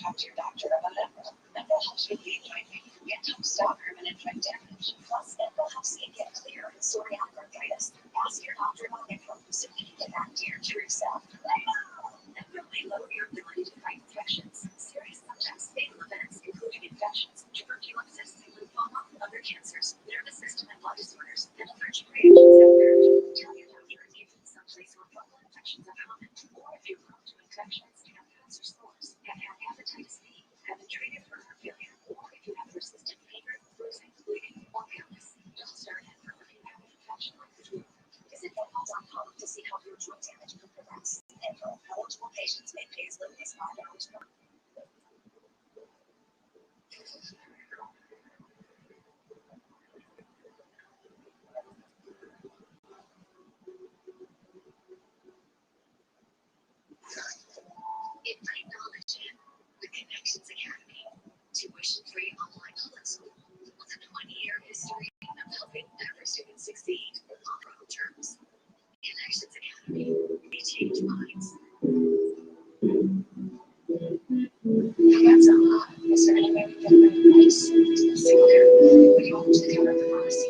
talk to your doctor about it. Mental helps with the anxiety. It helps stop permanent joint damage. Plus, mental helps you get clear in psoriatic arthritis. Ask your doctor about info so you can get back to your true self. Mental may lower your ability to fight infections. Serious, sometimes fatal events, including infections, tuberculosis, lymphoma, other cancers, nervous system and blood disorders, and allergic reactions have occurred. Tell your doctor if you've been someplace where fungal infections are common, or if you're prone to infections, have cancer sores, have had hepatitis B, have been treated for heart failure, or if you have persistent fever, bruising, bleeding, or illness. Don't start at if you have an infection like the flu. Visit dental.com to see how your joint damage can progress. Dental eligible patients may pay as little as $5 per month. It might knowledge in the Connections Academy, tuition-free online public school with a 20-year history of helping every student succeed on their own terms. Connections Academy, we change minds. That's a lot. Is there any way we can bring place to the single parent? Would you want to cover the pharmacy?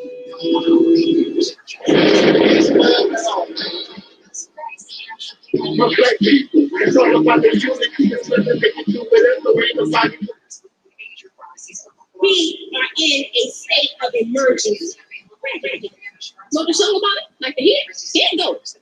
It's all about the unity. It's what they make you do whatever way the body. We are in a state of emergency. Want to song about it? Like the hit? Here it goes.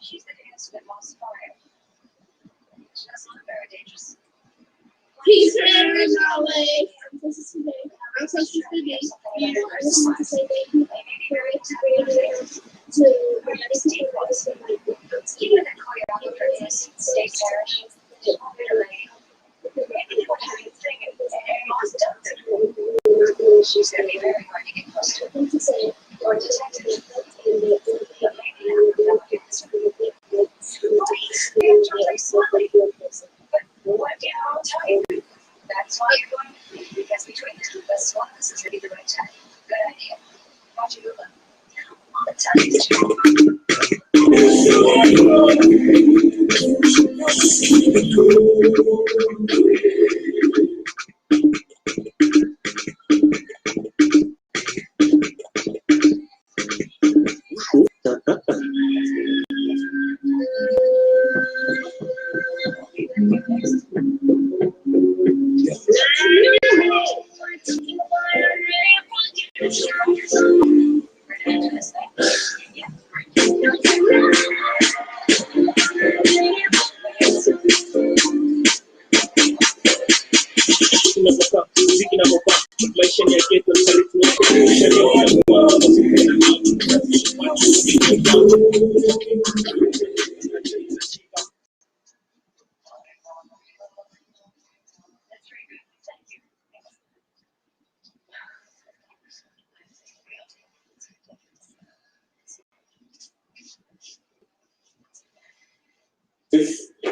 She's the dancer that lost fire. She doesn't look very dangerous. Peace and knowledge. This is today. I'm so today. And I just want to say thank you to even the choreographer is State Parish. Maybe they would have a thing and lost it. She's going to be very hard to get close to. Or detective. But maybe I'll do this. But what I'll tell you, that's why you're going to, because between the two of us, one of us is ready the right time. Good idea. Watch you look. I'll tell you the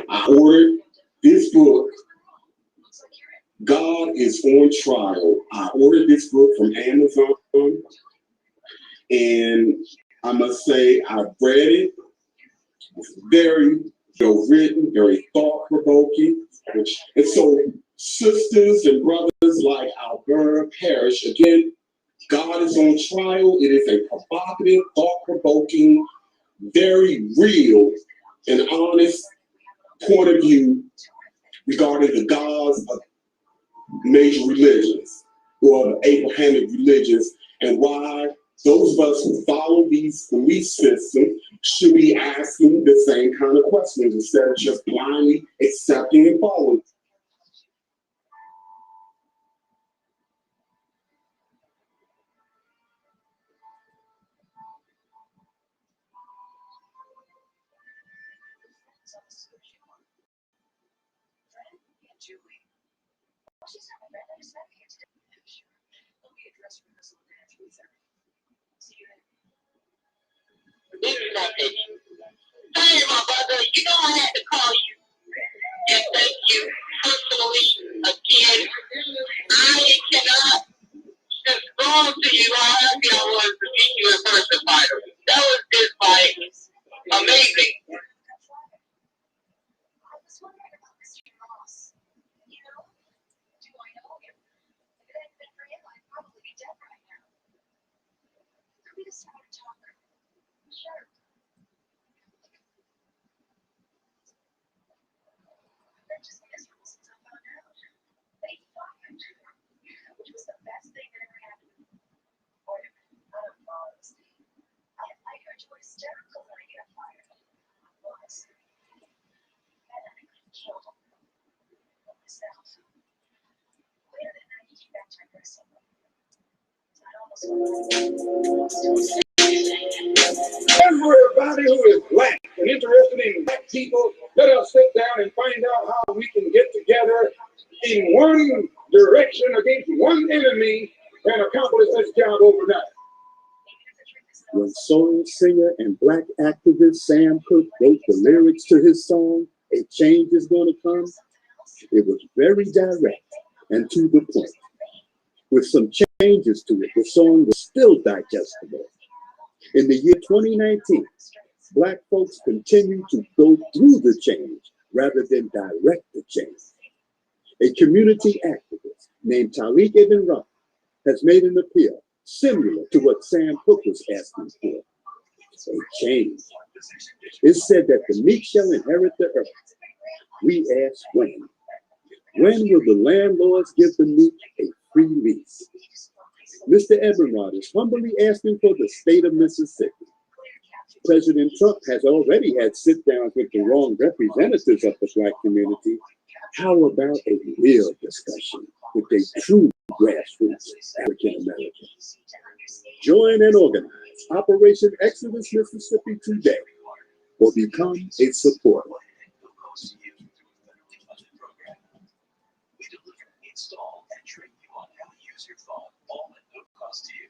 I ordered this book, God is on Trial. I ordered this book from Amazon, and I must say I read it. It's very well written, very thought-provoking. And so sisters and brothers like our parish. Again, God is on trial. It is a provocative, thought-provoking, very real and honest point of view regarding the gods of major religions or Abrahamic religions, and why those of us who follow these belief systems should be asking the same kind of questions instead of just blindly accepting and following. Hey, my brother, you know I had to call you and thank you personally again. I cannot explain to you how happy I was to meet you in person, Myron. That was just like amazing. Everybody who is black and interested in black people, let us sit down and find out how we can get together in one direction against one enemy and accomplish this job overnight. When soul singer and black activist Sam Cooke wrote the lyrics to his song, "A Change Is Gonna Come," it was very direct and to the point. With some changes to it, the song was still digestible. In the year 2019, black folks continue to go through the change rather than direct the change. A community activist named Taalik Ibn'rad has made an appeal similar to what Sam Cooke was asking for: a change. It's said that the meek shall inherit the earth. We ask when. When will the landlords give the meek a free lease? Mr. Ibn'rad is humbly asking for the state of Mississippi. President Trump has already had sit-downs with the wrong representatives of the black community. How about a real discussion with a true grassroots African Americans? Join and organize Operation Exodus Mississippi today, or become a supporter. We deliver, install, and train you on how to use your phone, all at no cost to you.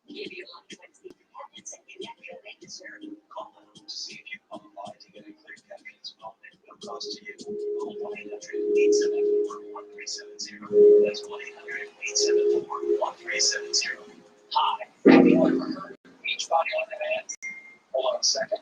Give you long tweets, and you get your make dessert. Call them to see if you qualify to get a clear captions phone at no cost to you. Call 1-800-874-1370. That's 1-800-874-1370. Hi, have you ever heard of Beachbody on Demand? Hold on a second.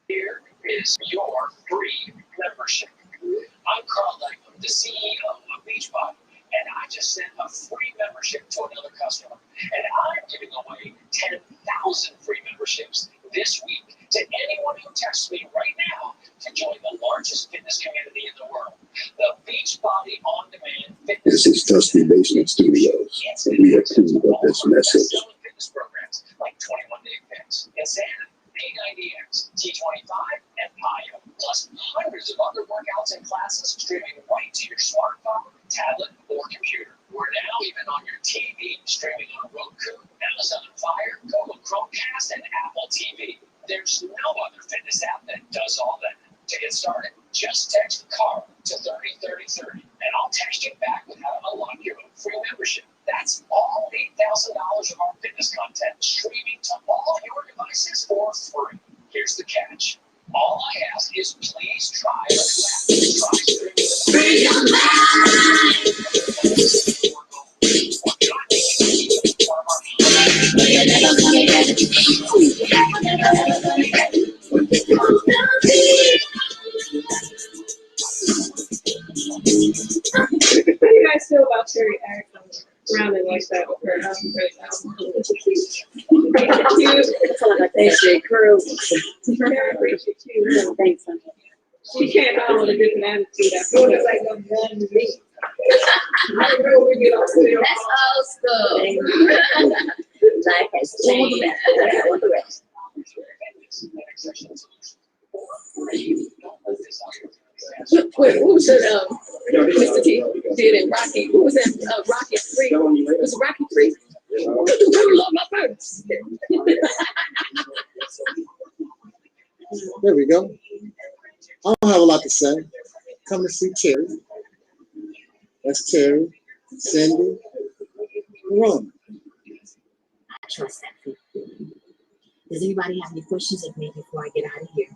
Here is your free membership. I'm Carl Dyke, the CEO of Beachbody, and I just sent a free membership to another customer. And I'm giving away 10,000 free memberships this week to anyone who texts me right now to join the largest fitness community in the world, the Beachbody On Demand Fitness. This is Dusty Basement Studios, and we approve of this message. Fitness programs like 21 Day Fix, Insanity, P90X, T25, and Micah, plus hundreds of other workouts and classes streaming right to your smartphone, tablet, or computer. We're now even on your TV, streaming on Roku, Amazon Fire, Google Chromecast, and Apple TV. There's no other fitness app that does all that. To get started, just text CAR to 303030, and I'll text you back with how to unlock your own free membership. That's all $8,000 of our fitness content streaming to all your devices for free. Here's the catch. All I ask is please try it. Try streaming. Terry act around it like that with her album. They say curl. Thanks. She came out with a different attitude. I feel like I'm done to me. I know we get off there. That's old school. Life has changed. What the rest? Wait, what was that? Mr. T did in Rocky. What was that? Rocky 3. Was it Rocky 3? Love my birds. There we go. I don't have a lot to say. Come to see Terry. That's Terry, Cindy, Ron. I trust that people. Does anybody have any questions of me before I get out of here?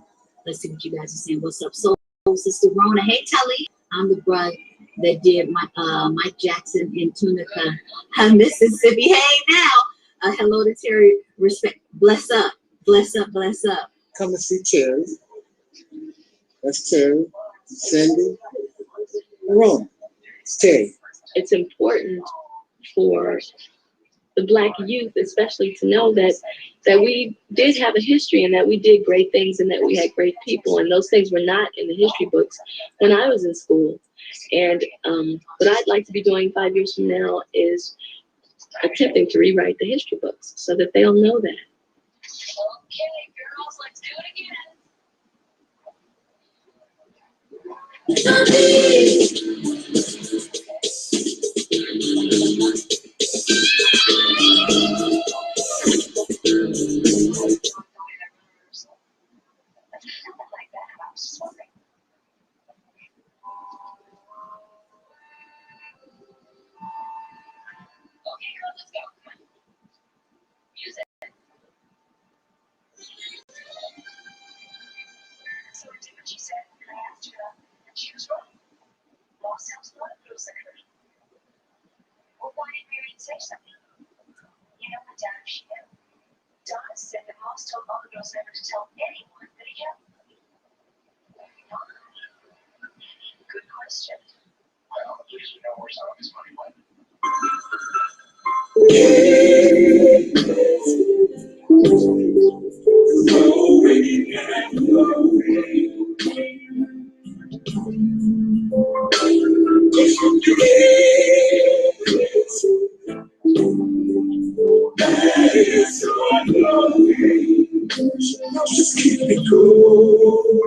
Let's see what you guys are saying. What's up, Soul Sister Rona? Hey, Taalik. I'm the brother that did my Mike Jackson in Tunica, Mississippi. Hey, now. Hello to Terry. Respect. Bless up. Bless up. Bless up. Come to see Terry. That's Terry, Cindy, Ron. It's Terry. It's important for the Black youth, especially, to know that we did have a history and that we did great things and that we had great people, and those things were not in the history books when I was in school. And what I'd like to be doing 5 years from now is attempting to rewrite the history books so that they'll know that. Okay, girls, let's do it again. Okay, girl, let's go. Come on. Music. So I did what she said, and I asked her, and she was wrong. Law sounds not a little secretary. Well, why did Myron say something? You know what, Dad, she knew. Donna said that Moss told all the girls never to tell anyone that he had money. Why? Good question. Well, you should know where some of his money went. Just keep it cool.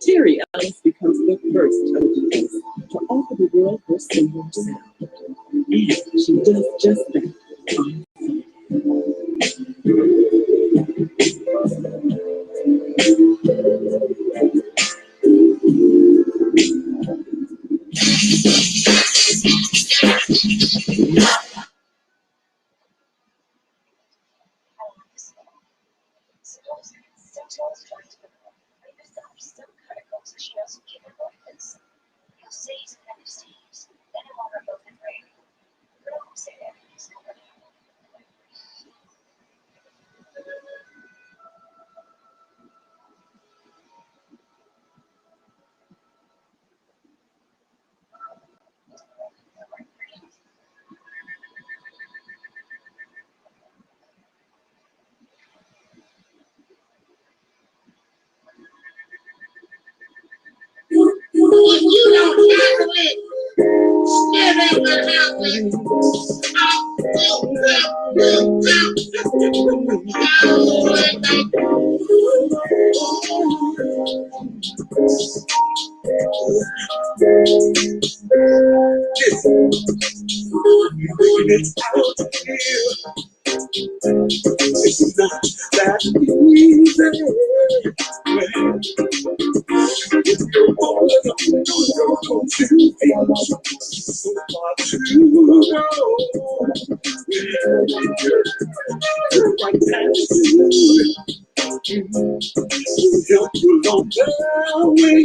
Terry Ellis becomes the first of the Ace to offer the world her single sound. And she does just that on You don't handle it. It ain't gonna happen. It's out here. It's not that easy. If you're all alone, you're going to feel so far to go. You're right attitude will help you along the way.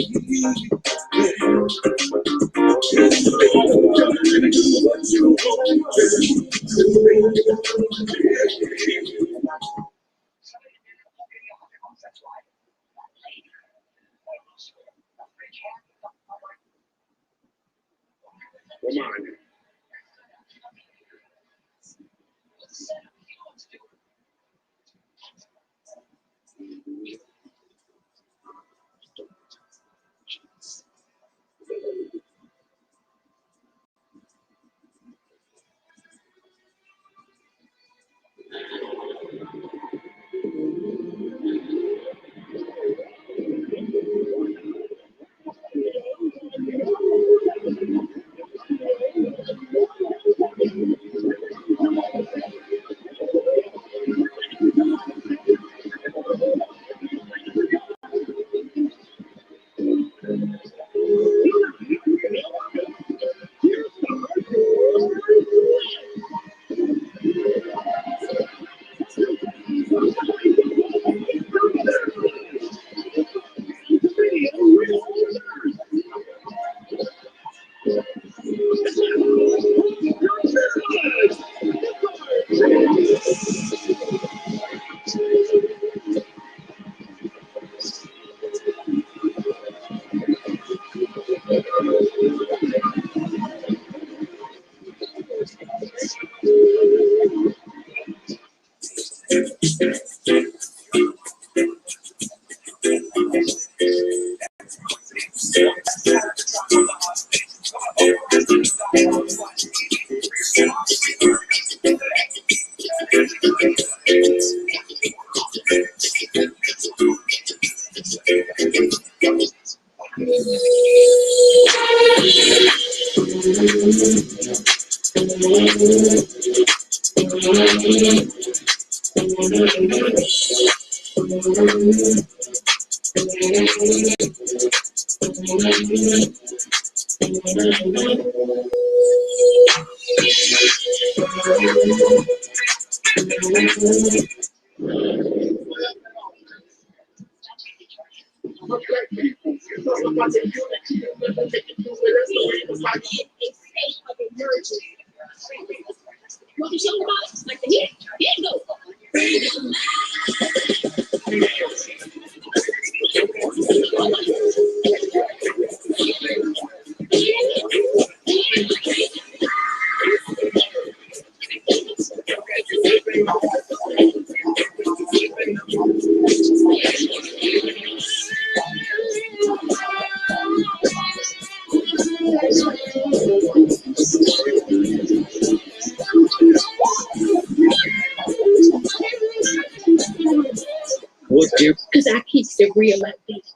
Because I keep it real like this.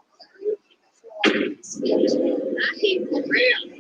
I keep it real.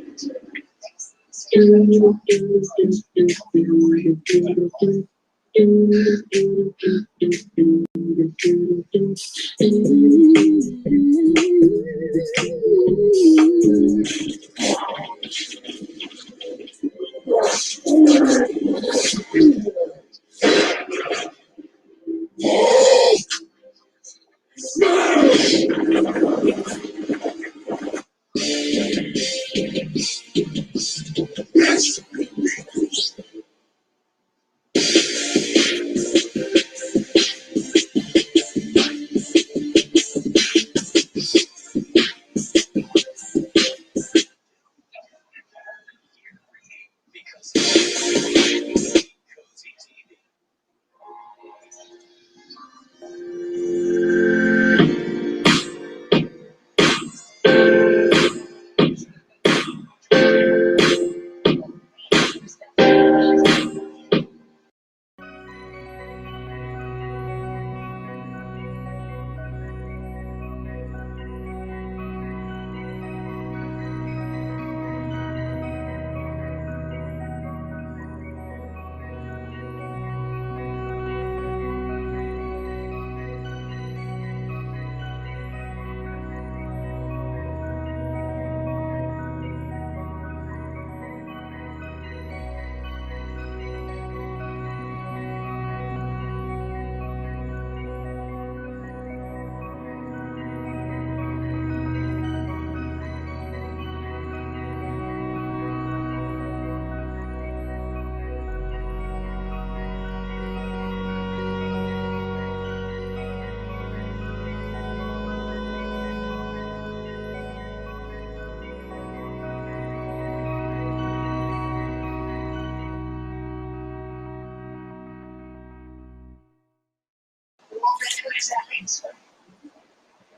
who exactly is it?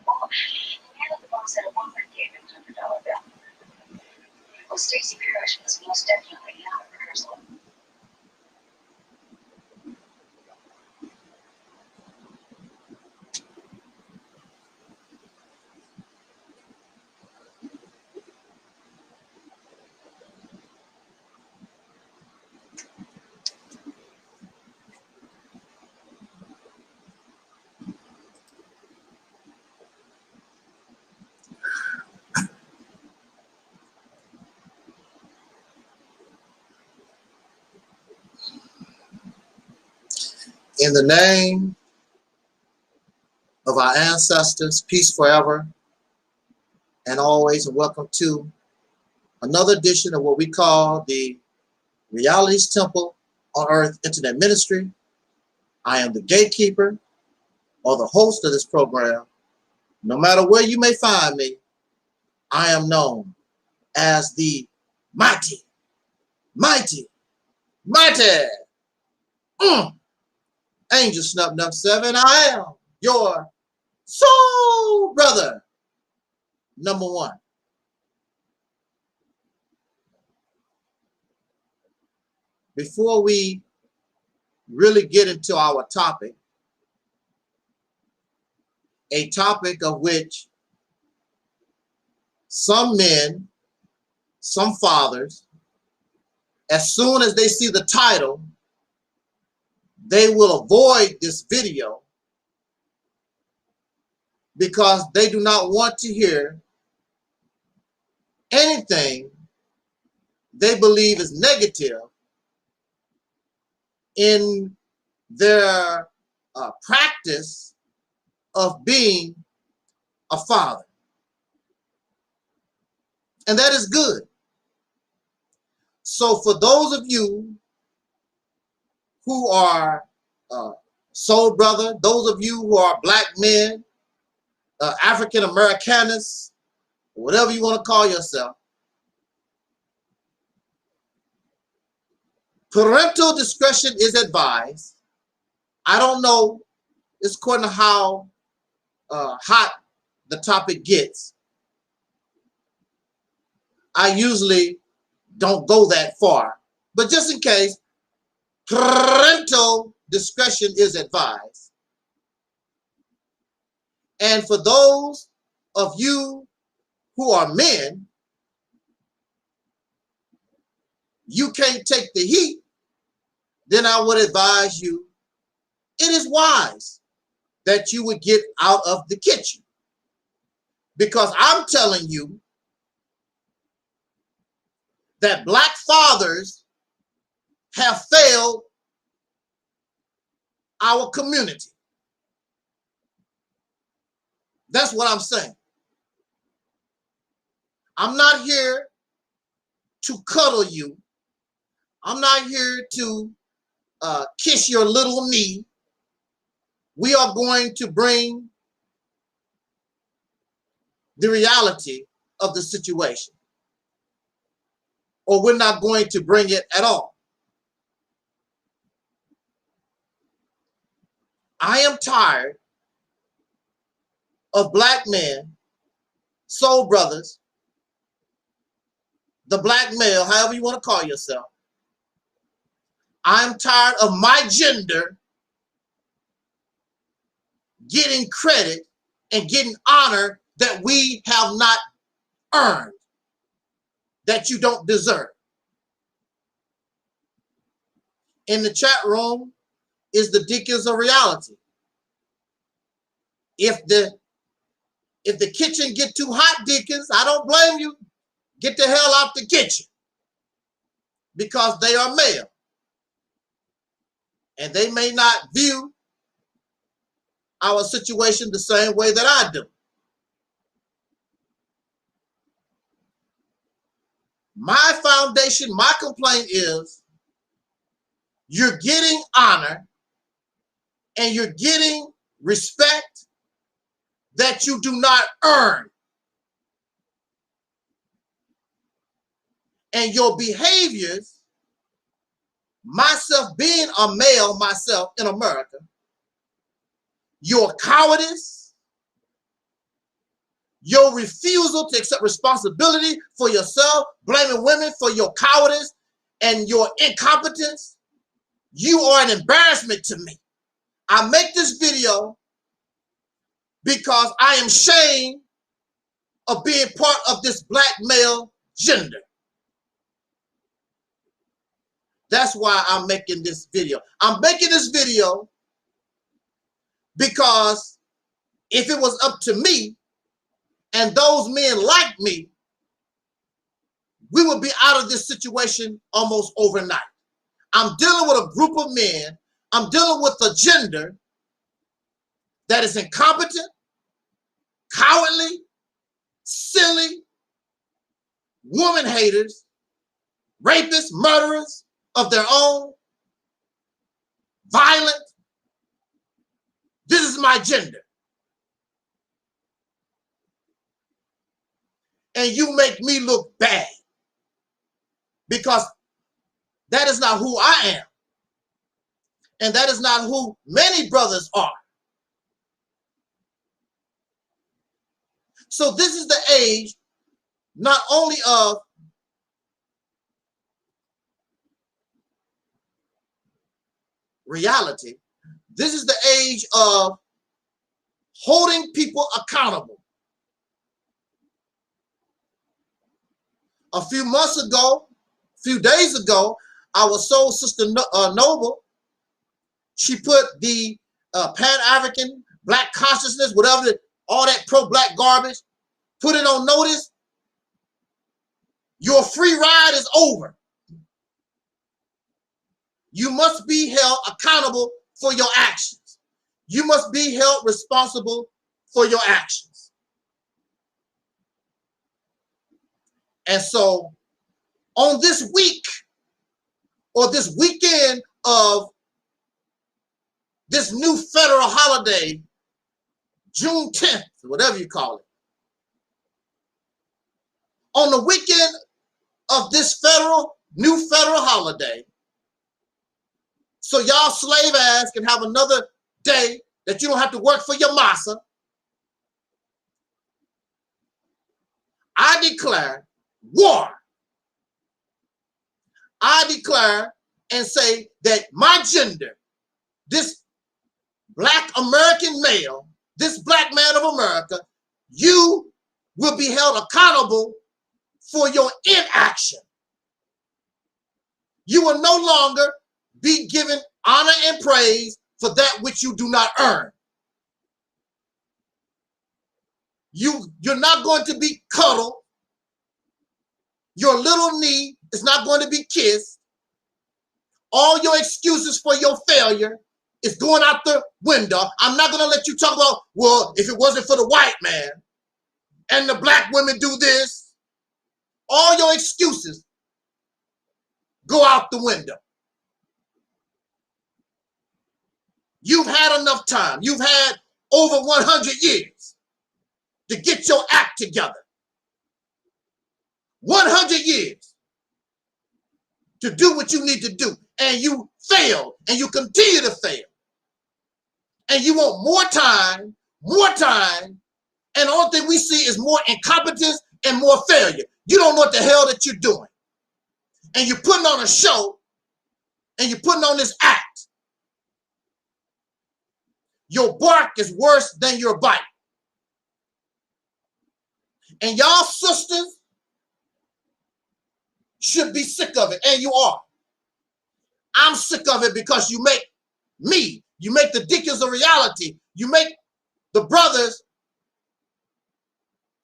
Well, the man at the box had a woman gave him $100 bill. Well, Stacy Parrish was most definitely not a rehearsal. In the name of our ancestors, peace forever and always, and welcome to another edition of what we call the RealitysTemple on Earth Internet Ministry. I am the gatekeeper or the host of this program. No matter where you may find me, I am known as the mighty, mighty, mighty Angel Snub Nub 7. I am your soul brother, number one. Before we really get into our topic, a topic of which some men, some fathers, as soon as they see the title, they will avoid this video because they do not want to hear anything they believe is negative in their practice of being a father. And that is good. So for those of you who are soul brother, those of you who are black men, African Americanists, whatever you want to call yourself, parental discretion is advised. I don't know, it's according to how hot the topic gets. I usually don't go that far, but just in case, parental discretion is advised. And for those of you who are men, you can't take the heat, then I would advise you, it is wise that you would get out of the kitchen. Because I'm telling you that black fathers have failed our community. That's what I'm saying. I'm not here to cuddle you. I'm not here to kiss your little knee. We are going to bring the reality of the situation, or we're not going to bring it at all. I am tired of black men, soul brothers, the black male, however you want to call yourself. I'm tired of my gender getting credit and getting honor that we have not earned, that you don't deserve. In the chat room is the deacons of reality. If the kitchen get too hot, deacons, I don't blame you. Get the hell out the kitchen, because they are male and they may not view our situation the same way that I do. My foundation, my complaint is you're getting honor and you're getting respect that you do not earn. And your behaviors, myself being a male myself in America, your cowardice, your refusal to accept responsibility for yourself, blaming women for your cowardice and your incompetence. You are an embarrassment to me. I make this video because I am ashamed of being part of this black male gender. That's why I'm making this video. I'm making this video because if it was up to me and those men like me, we would be out of this situation almost overnight. I'm dealing with a group of men. I'm dealing with a gender that is incompetent, cowardly, silly, woman haters, rapists, murderers of their own, violent. This is my gender. And you make me look bad because that is not who I am. And that is not who many brothers are. So this is the age not only of reality, this is the age of holding people accountable. A few months ago, a few days ago, I was so Sister Noble, she put the Pan-African, black consciousness, whatever, all that pro-black garbage, put it on notice. Your free ride is over. You must be held accountable for your actions. You must be held responsible for your actions. And so on this week or this weekend of this new federal holiday, June 10th, whatever you call it, on the weekend of this new federal holiday, so y'all slave ass can have another day that you don't have to work for your massa, I declare war. I declare and say that my gender, this black American male, this black man of America, you will be held accountable for your inaction. You will no longer be given honor and praise for that which you do not earn. You're not going to be cuddled. Your little knee is not going to be kissed. All your excuses for your failure is going out the window. I'm not going to let you talk about, well, if it wasn't for the white man and the black women do this, all your excuses go out the window. You've had enough time. You've had over 100 years to get your act together. 100 years to do what you need to do. And you failed, and you continue to fail. And you want more time, and the only thing we see is more incompetence and more failure. You don't know what the hell that you're doing. And you're putting on a show, and you're putting on this act. Your bark is worse than your bite. And y'all sisters should be sick of it, and you are. I'm sick of it because you make me, you make the deacons of reality, you make the brothers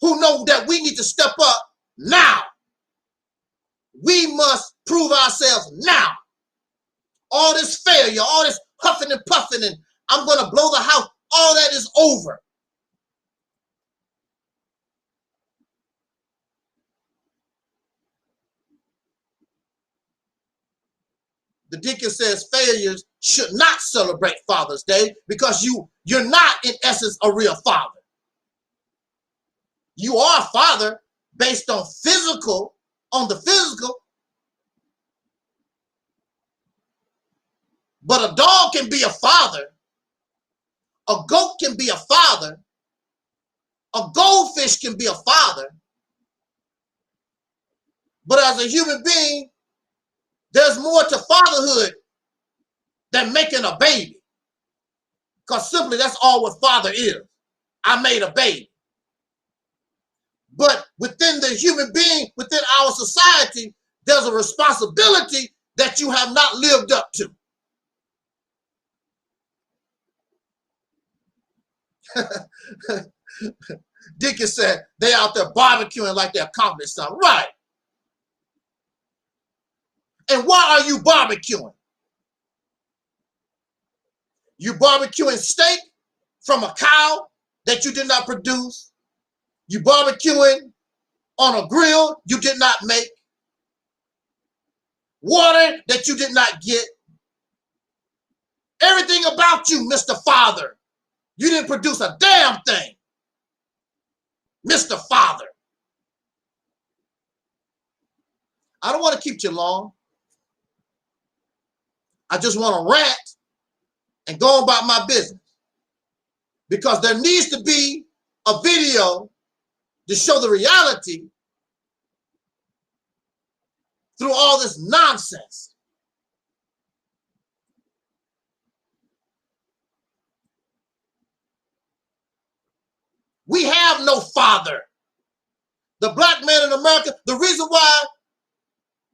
who know that we need to step up now. We must prove ourselves now. All this failure, all this huffing and puffing, and I'm going to blow the house, all that is over. The deacon says failures should not celebrate Father's Day because you're not in essence a real father. You are a father based on the physical. But a dog can be a father. A goat can be a father. A goldfish can be a father. But as a human being, there's more to fatherhood than making a baby. Because simply that's all what father is. I made a baby. But within the human being, within our society, there's a responsibility that you have not lived up to. Dickie said they out there barbecuing like they accomplished something. Right. And why are you barbecuing? You barbecuing steak from a cow that you did not produce. You barbecuing on a grill you did not make. Water that you did not get. Everything about you, Mr. Father. You didn't produce a damn thing, Mr. Father. I don't want to keep you long. I just want to rant and go about my business. Because there needs to be a video to show the reality through all this nonsense. We have no father. The black man in America, the reason why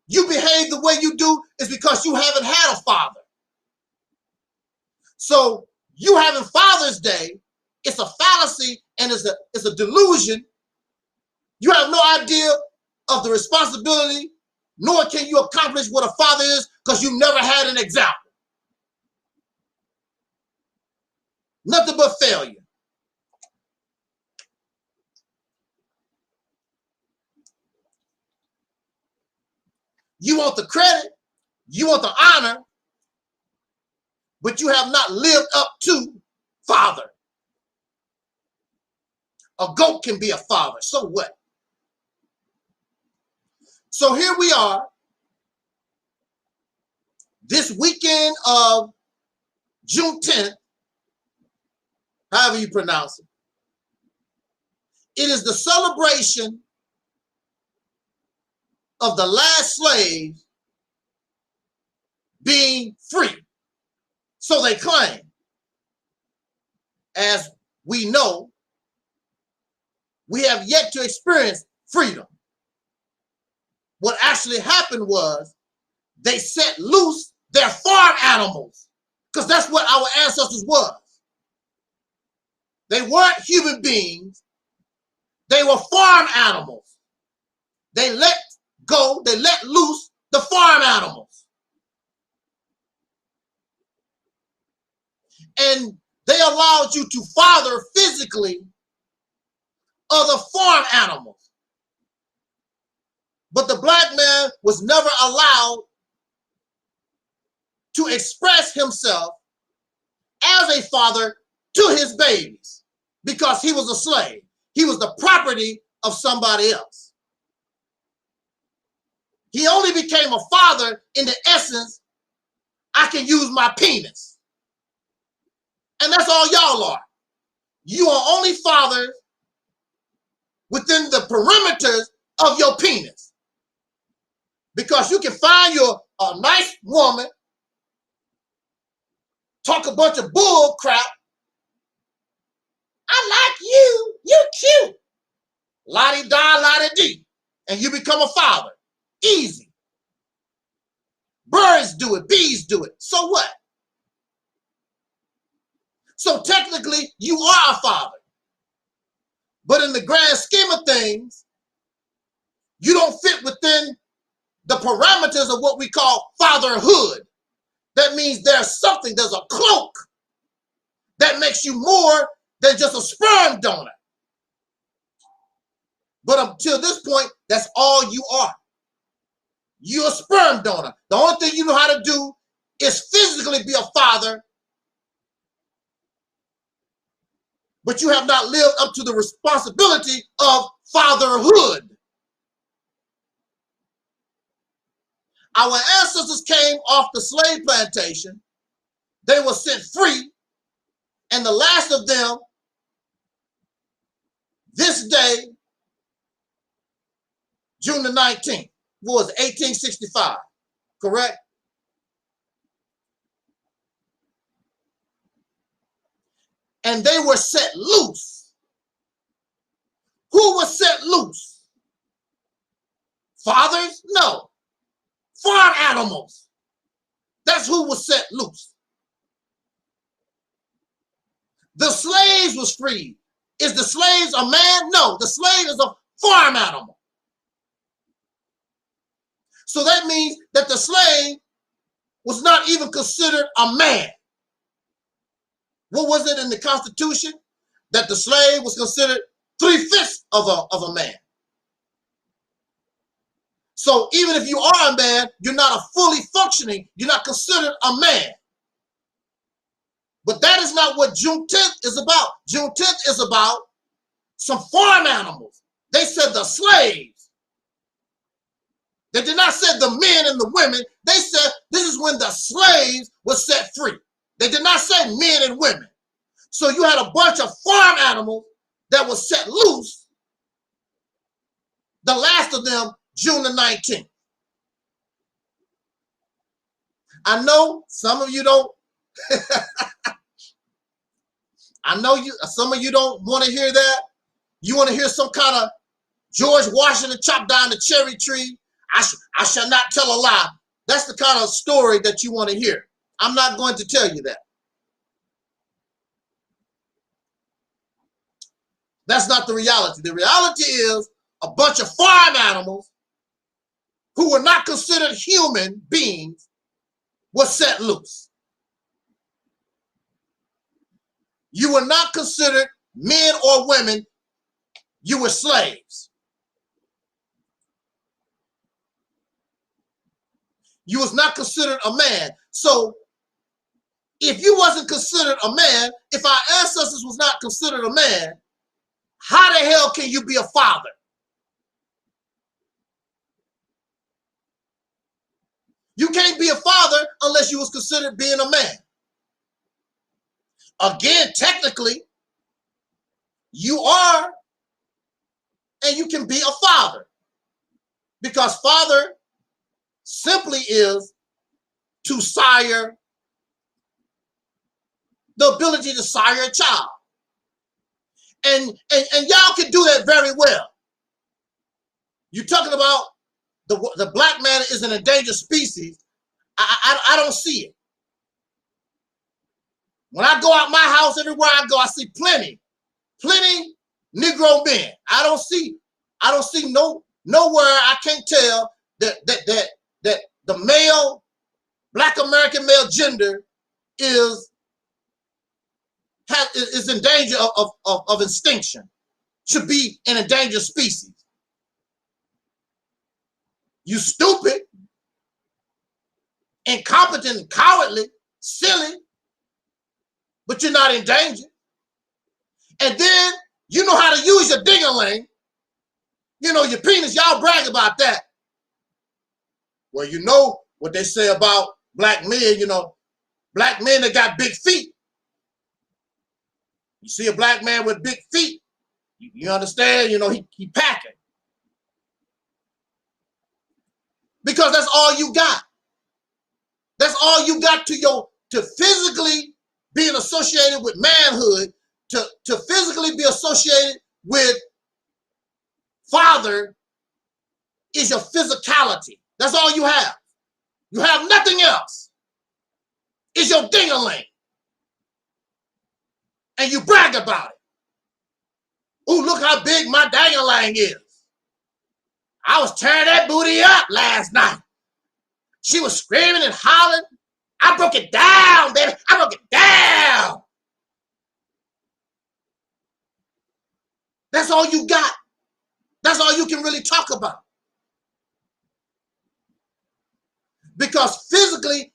you behave the way you do is because you haven't had a father. So you having Father's Day, it's a fallacy and it's a delusion. You have no idea of the responsibility, nor can you accomplish what a father is because you never had an example. Nothing but failure. You want the credit, you want the honor, but you have not lived up to father. A goat can be a father, so what? So here we are, this weekend of June 10th, however you pronounce it. It is the celebration of the last slave being free. So they claim. As we know, we have yet to experience freedom. What actually happened was they set loose their farm animals, because that's what our ancestors was. They weren't human beings. They were farm animals. They let go, they let loose the farm animals. And they allowed you to father physically other farm animals. But the black man was never allowed to express himself as a father to his babies because he was a slave. He was the property of somebody else. He only became a father in the essence, I can use my penis. And that's all y'all are. You are only fathers within the perimeters of your penis. Because you can find you a nice woman, talk a bunch of bull crap. I like you. You're cute. La-di-da, la-di-dee. And you become a father. Easy. Birds do it. Bees do it. So what? So technically, you are a father. But in the grand scheme of things, you don't fit within the parameters of what we call fatherhood. That means there's something, there's a cloak that makes you more than just a sperm donor. But until this point, that's all you are. You're a sperm donor. The only thing you know how to do is physically be a father, but you have not lived up to the responsibility of fatherhood. Our ancestors came off the slave plantation. They were set free And the last of them, this day, June the 19th, was 1865, correct? And they were set loose. Who was set loose? Fathers? No. Farm animals. That's who was set loose. The slaves was freed. Is the slaves a man? No, the slave is a farm animal. So that means that the slave was not even considered a man. What was it in the Constitution? That the slave was considered 3/5 of a man. So even if you are a man, you're not a fully functioning, you're not considered a man. But that is not what June 10th is about. June 10th is about some farm animals. They said the slaves. They did not say the men and the women. They said this is when the slaves were set free. They did not say men and women. So you had a bunch of farm animals that was set loose. The last of them, June the 19th. I know some of you don't. I know some of you don't want to hear that. You want to hear some kind of George Washington chopped down the cherry tree. I shall not tell a lie. That's the kind of story that you want to hear. I'm not going to tell you that. That's not the reality. The reality is a bunch of farm animals who were not considered human beings were set loose. You were not considered men or women. You were slaves. You was not considered a man. So if you wasn't considered a man, if our ancestors was not considered a man, how the hell can you be a father? You can't be a father unless you was considered being a man. Again, technically, you are, and you can be a father. Because father simply is to sire, the ability to sire a child. And y'all can do that very well. You're talking about the black man is an endangered species. I don't see it. When I go out my house, everywhere I go, I see plenty Negro men. I don't see nowhere I can't tell that the male, black American male gender is in danger of extinction, should be an endangered species. You stupid, incompetent, cowardly, silly, but you're not endangered. And then you know how to use your ding-a-ling, you know, your penis, y'all brag about that. Well, you know what they say about black men, you know, black men that got big feet. You see a black man with big feet, you understand, you know, he packing. Because that's all you got. That's all you got to physically being associated with manhood, to physically be associated with father is your physicality. That's all you have. You have nothing else. It's your ding-a-ling. And you brag about it. Ooh, look how big my ding-a-ling is. I was tearing that booty up last night. She was screaming and hollering. I broke it down, baby. I broke it down. That's all you got. That's all you can really talk about. Because physically,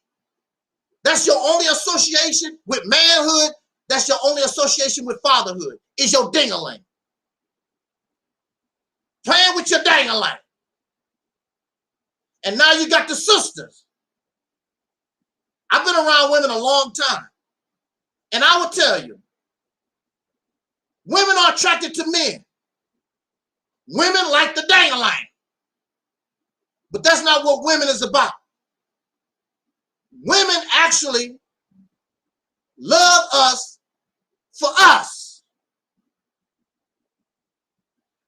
that's your only association with manhood. That's your only association with fatherhood, is your ding-a-ling. Playing with your ding-a-ling. And now you got the sisters. I've been around women a long time. And I will tell you, Women are attracted to men. Women like the dang-a-lang. But that's not what women is about. Women actually love us for us.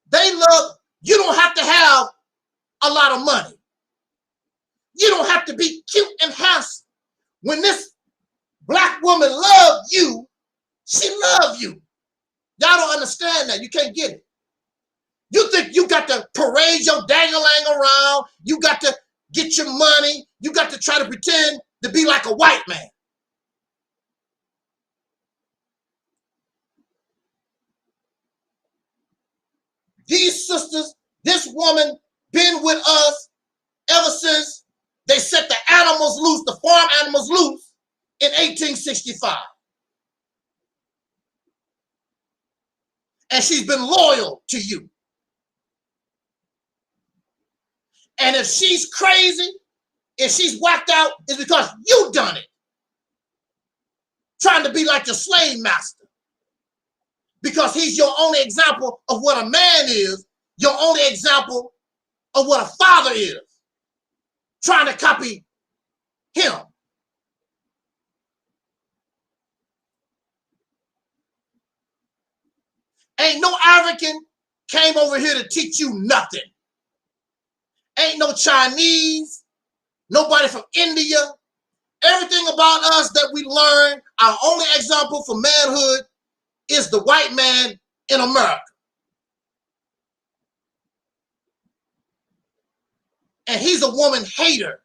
They love, you don't have to have a lot of money. You don't have to be cute and handsome. When this black woman loved you, she loved you. Y'all don't understand that. You can't get it. You think you got to parade your dang-a-lang around. You got to get your money. You got to try to pretend to be like a white man. These sisters, this woman been with us ever since they set the animals loose, the farm animals loose in 1865. And she's been loyal to you. And if she's crazy, if she's whacked out, it's because you done it. Trying to be like your slave master. Because he's your only example of what a man is, your only example of what a father is. Trying to copy him. Ain't no African came over here to teach you nothing. Ain't no Chinese, nobody from India. Everything about us that we learn, our only example for manhood is the white man in America. And he's a woman hater.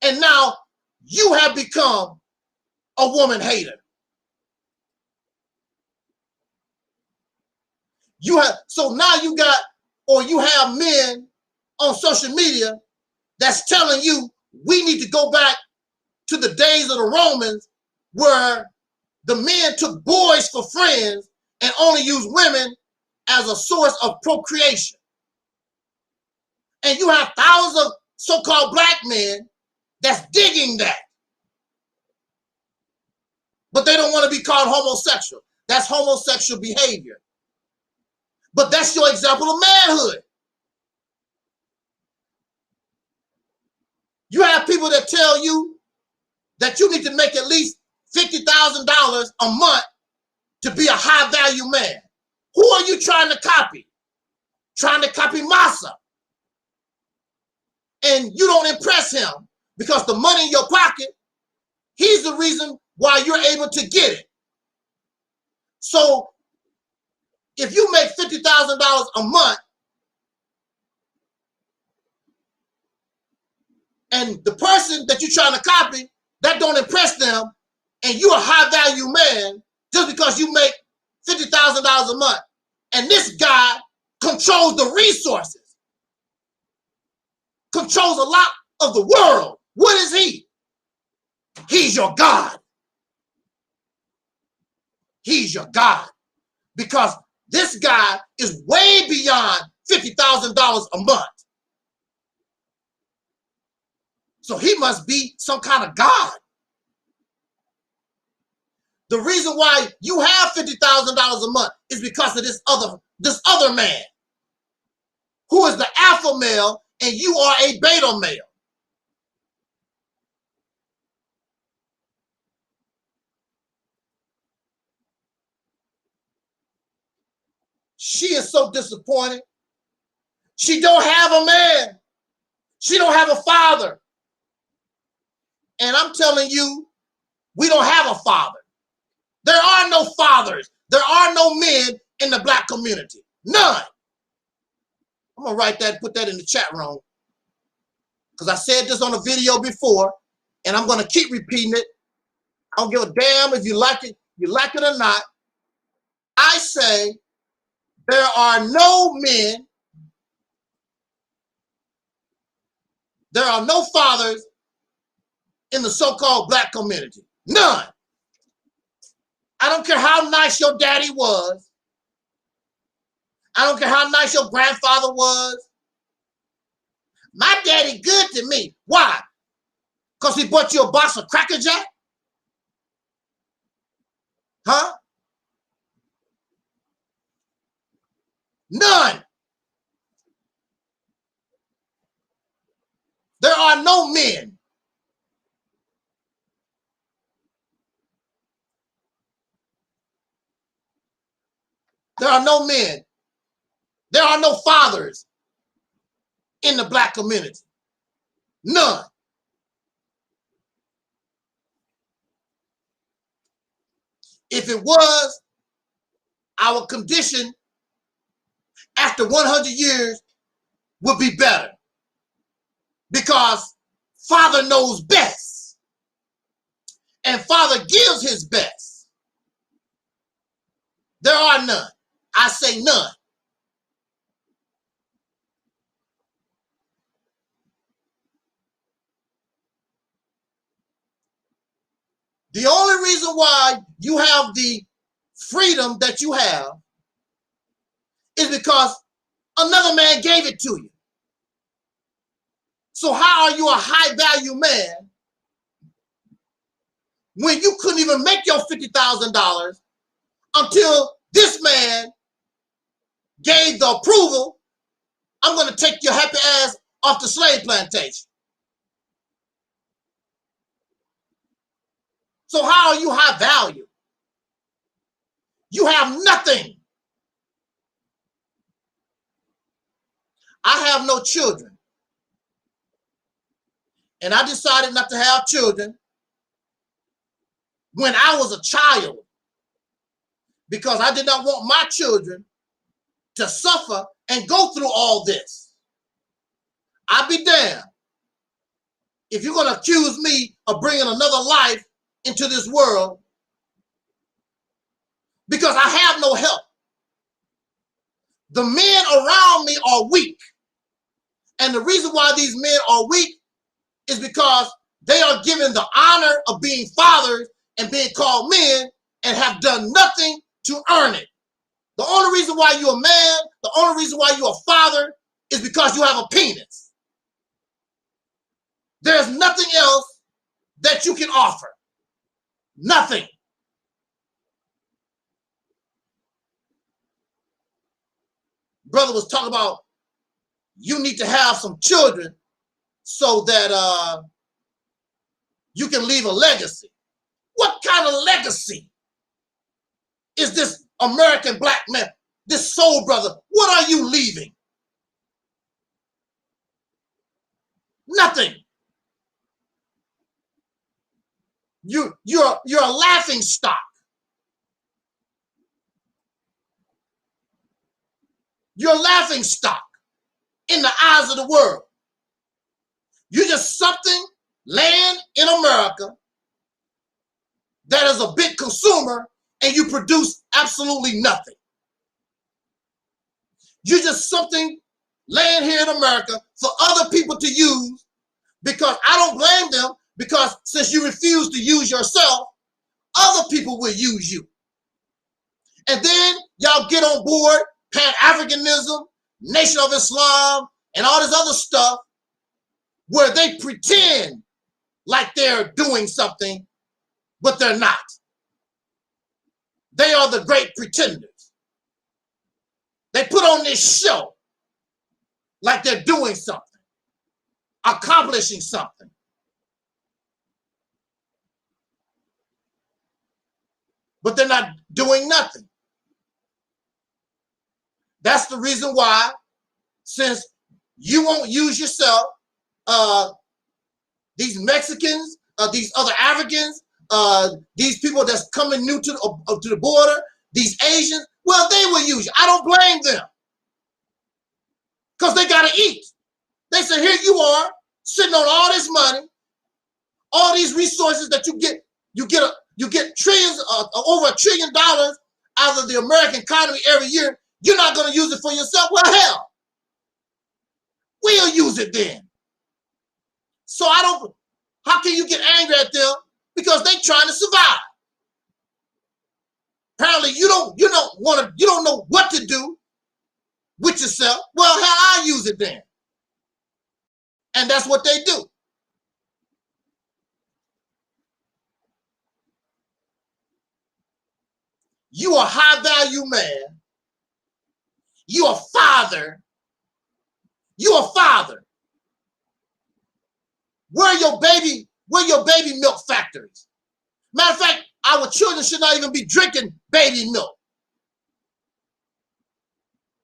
And now you have become a woman hater. So now you got, or you have men on social media that's telling you we need to go back to the days of the Romans where the men took boys for friends and only used women as a source of procreation. And you have thousands of so-called black men that's digging that. But they don't want to be called homosexual. That's homosexual behavior. But that's your example of manhood. You have people that tell you that you need to make at least $50,000 a month to be a high-value man. Who are you trying to copy? Trying to copy Massa. And you don't impress him because the money in your pocket, he's the reason why you're able to get it. So if you make $50,000 a month and the person that you're trying to copy, that don't impress them, and you're a high-value man just because you make $50,000 a month, and this guy controls the resources, controls a lot of the world. What is he? He's your God. He's your God. Because this guy is way beyond $50,000 a month. So he must be some kind of God. The reason why you have $50,000 a month is because of this other man who is the alpha male and you are a beta male. She is so disappointed. She don't have a man. She don't have a father. And I'm telling you, we don't have a father. There are no fathers. There are no men in the black community. None. I'm going to write that, put that in the chat room. Because I said this on a video before, and I'm going to keep repeating it. I don't give a damn if you like it or not. I say there are no men, there are no fathers in the so-called black community. None. I don't care how nice your daddy was. I don't care how nice your grandfather was. My daddy good to me. Why? Because he bought you a box of Cracker Jack? Huh? None. There are no men. There are no men. There are no fathers in the black community. None. If it was, our condition after 100 years would be better. Because Father knows best. And Father gives his best. There are none. I say none. The only reason why you have the freedom that you have is because another man gave it to you. So how are you a high value man when you couldn't even make your $50,000 until this man gave the approval? I'm going to take your happy ass off the slave plantation. So how are you high value? You have nothing. I have no children. And I decided not to have children when I was a child because I did not want my children to suffer and go through all this. I'll be damned if you're going to accuse me of bringing another life into this world because I have no help. The men around me are weak. And the reason why these men are weak is because they are given the honor of being fathers and being called men and have done nothing to earn it. The only reason why you're a man, the only reason why you're a father is because you have a penis. There's nothing else that you can offer. Nothing. Brother was talking about you need to have some children so that you can leave a legacy. What kind of legacy is this American black man, this soul brother? What are you leaving? Nothing. You're a laughing stock. You're a laughing stock in the eyes of the world. You're just something laying in America that is a big consumer and you produce absolutely nothing. You're just something laying here in America for other people to use because I don't blame them because since you refuse to use yourself, other people will use you. And then y'all get on board Pan-Africanism, Nation of Islam, and all this other stuff where they pretend like they're doing something, but they're not. They are the great pretenders. They put on this show like they're doing something, accomplishing something. But they're not doing nothing. That's the reason why, since you won't use yourself, these Mexicans, these other Africans, these people that's coming new to the border, these Asians, well, they will use you. I don't blame them because they got to eat. They say, here you are sitting on all this money, all these resources that you get trillions, over $1 trillion out of the American economy every year. You're not going to use it for yourself? Well, hell, we'll use it then. So how can you get angry at them? Because they're trying to survive. Apparently you don't know what to do with yourself. Well, hell, I'll use it then. And that's what they do. You are a high value man. You're a father. You're a father. Where are your baby milk factories? Matter of fact, our children should not even be drinking baby milk.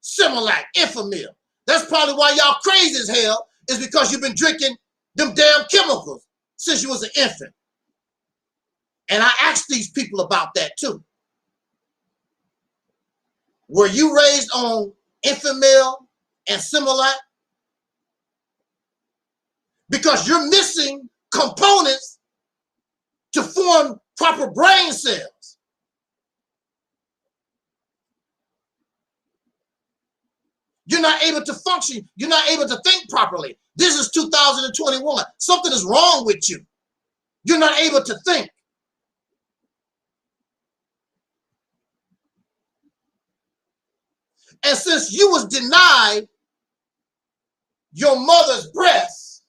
Similac, Enfamil. That's probably why y'all crazy as hell, is because you've been drinking them damn chemicals since you was an infant. And I asked these people about that too. Were you raised on Enfamil and Similac? Because you're missing components to form proper brain cells. You're not able to function. You're not able to think properly. This is 2021. Something is wrong with you. You're not able to think. And since you was denied your mother's breast,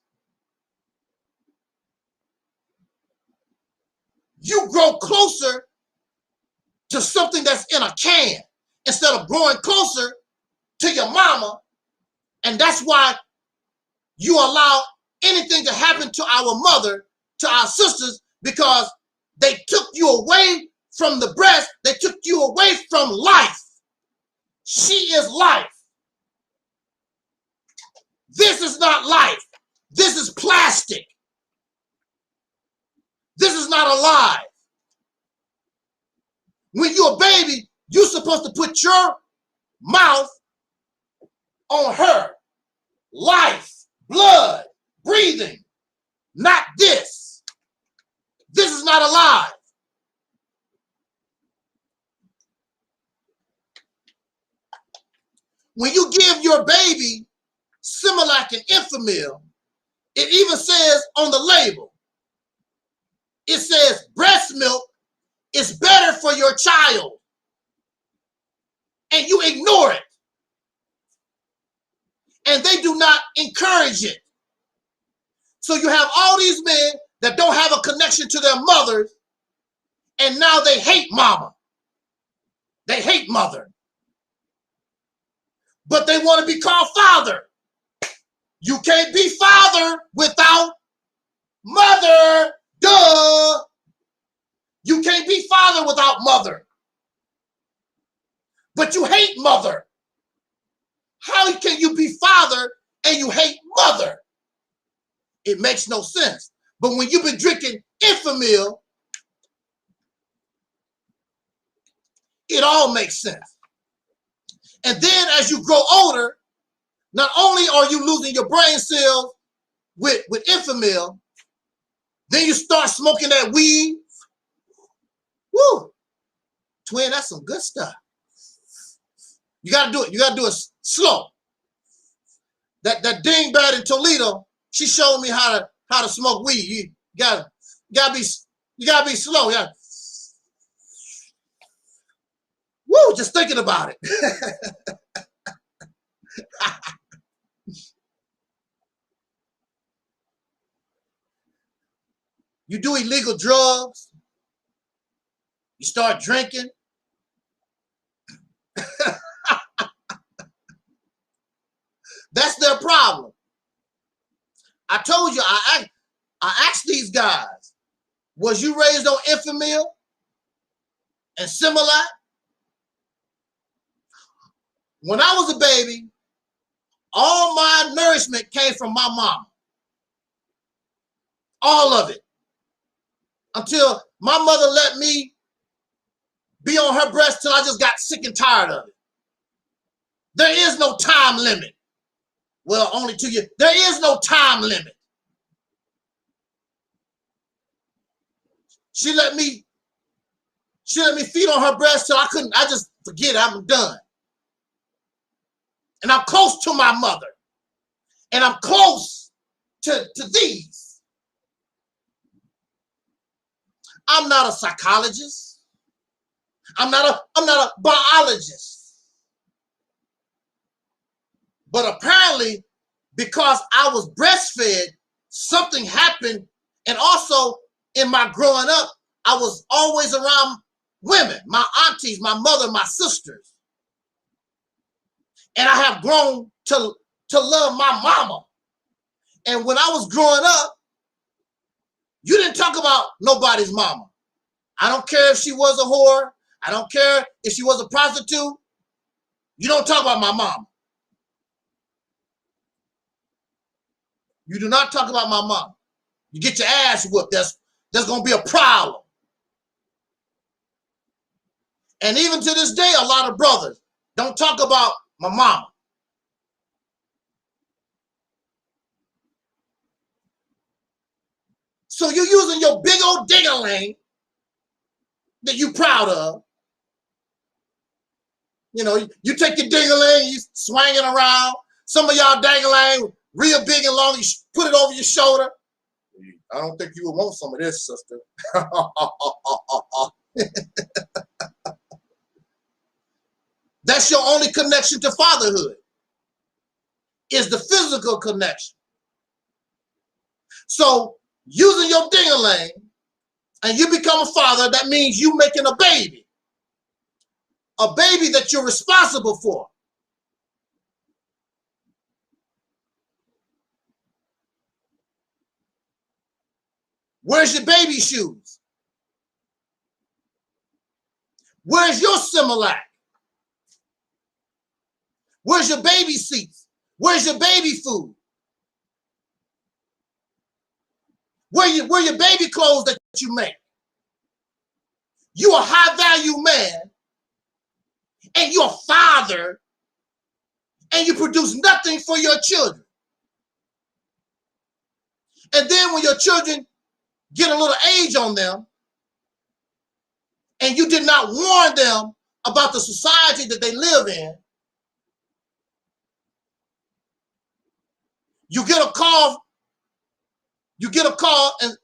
you grow closer to something that's in a can instead of growing closer to your mama. And that's why you allow anything to happen to our mother, to our sisters, because they took you away from the breast. They took you away from life. She is life. This is not life. This is plastic. This is not alive. When you're a baby, you're supposed to put your mouth on her. Life, blood, breathing. Not this. This is not alive. When you give your baby Similac and Enfamil, it even says on the label, it says breast milk is better for your child. And you ignore it. And they do not encourage it. So you have all these men that don't have a connection to their mothers, and now they hate mama. They hate mother. But they want to be called father. You can't be father without mother. Duh. You can't be father without mother. But you hate mother. How can you be father and you hate mother? It makes no sense. But when you've been drinking Enfamil, it all makes sense. And then as you grow older, not only are you losing your brain cells with Enfamil, then you start smoking that weed. Woo! Twin, that's some good stuff. You gotta do it. You gotta do it slow. That dingbat in Toledo, she showed me how to smoke weed. You gotta be slow. Yeah. Woo! Just thinking about it. You do illegal drugs. You start drinking. That's their problem. I told you, I asked these guys, was you raised on Enfamil and Similac? When I was a baby, all my nourishment came from my mama. All of it. Until my mother let me be on her breast till I just got sick and tired of it. There is no time limit. Well, only 2 years. There is no time limit. She let me feed on her breast till I just forget it, I'm done. And I'm close to my mother. And I'm close to these. I'm not a psychologist. I'm not a biologist. But apparently, because I was breastfed, something happened. And also, in my growing up, I was always around women, my aunties, my mother, my sisters. And I have grown to love my mama. And when I was growing up, you didn't talk about nobody's mama. I don't care if she was a whore. I don't care if she was a prostitute. You don't talk about my mama. You do not talk about my mama. You get your ass whooped. There's going to be a problem. And even to this day, a lot of brothers don't talk about my mama. So you're using your big old ding-a-ling that you proud of. You know, you take your ding-a-ling, you swing it around. Some of y'all ding-a-ling real big and long, you put it over your shoulder. I don't think you would want some of this, sister. That's your only connection to fatherhood, is the physical connection. So using your ding-a-ling and you become a father, that means you making a baby that you're responsible for. Where's your baby shoes? Where's your Similac? Where's your baby seats? Where's your baby food? Where your baby clothes that you make? You a high-value man, and you're a father, and you produce nothing for your children. And then when your children get a little age on them, and you did not warn them about the society that they live in, you get a call and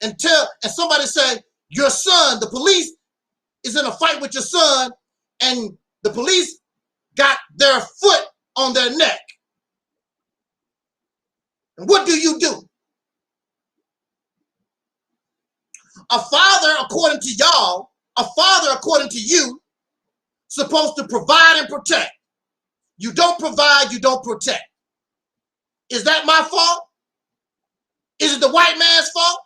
somebody say, your son, the police is in a fight with your son, and the police got their foot on their neck. And what do? A father, according to y'all, a father, according to you, supposed to provide and protect. You don't provide, you don't protect. Is that my fault? Is it the white man's fault?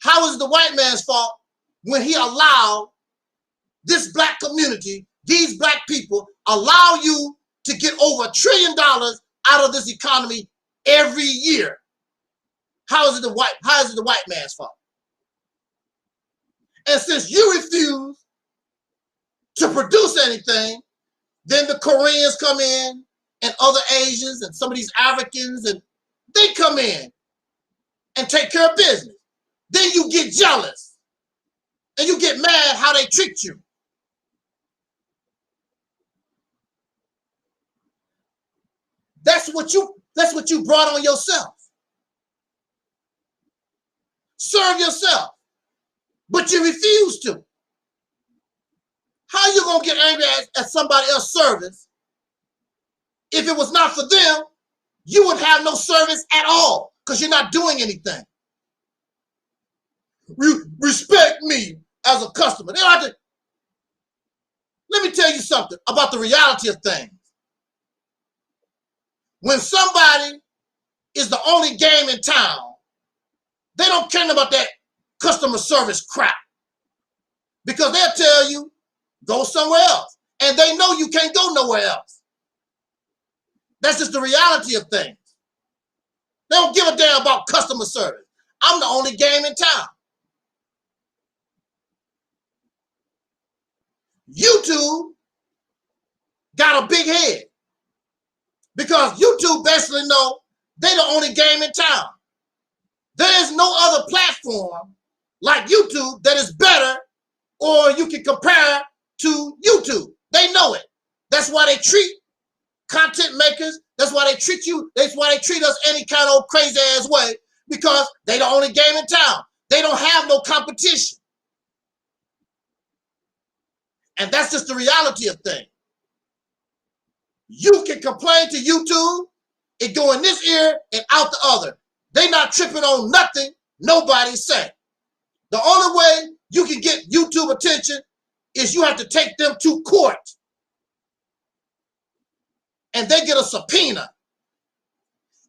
How is it the white man's fault when he allowed this black community, these black people, allow you to get over $1 trillion out of this economy every year? How is it the white man's fault? And since you refuse to produce anything, then the Koreans come in and other Asians and some of these Africans, and they come in and take care of business. Then you get jealous and you get mad how they treat you. That's what you brought on yourself. Serve yourself, but you refuse to. How you gonna get angry at somebody else's service? If it was not for them, you would have no service at all because you're not doing anything. Respect me as a customer. They don't have to. Let me tell you something about the reality of things. When somebody is the only game in town, they don't care about that customer service crap because they'll tell you, go somewhere else. And they know you can't go nowhere else. That's just the reality of things. They don't give a damn about customer service. I'm the only game in town. YouTube got a big head because YouTube basically know they're the only game in town. There is no other platform like YouTube that is better or you can compare to YouTube. They know it. That's why they treat content makers, that's why they treat you, that's why they treat us any kind of crazy ass way, because they the only game in town. They don't have no competition. And that's just the reality of things. You can complain to YouTube, it go in this ear and out the other. They not tripping on nothing nobody say. The only way you can get YouTube attention is you have to take them to court. and they get a subpoena,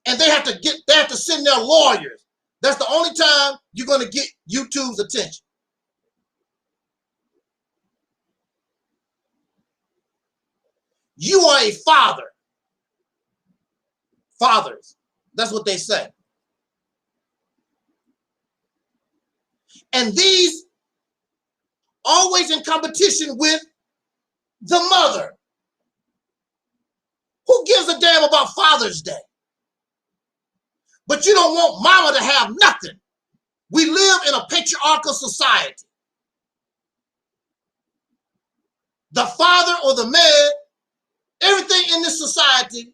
and they have to send their lawyers. That's the only time you're going to get YouTube's attention. You are a father. Fathers. That's what they say. And these always in competition with the mother. Who gives a damn about Father's Day? But you don't want mama to have nothing. We live in a patriarchal society. The father or the man, everything in this society,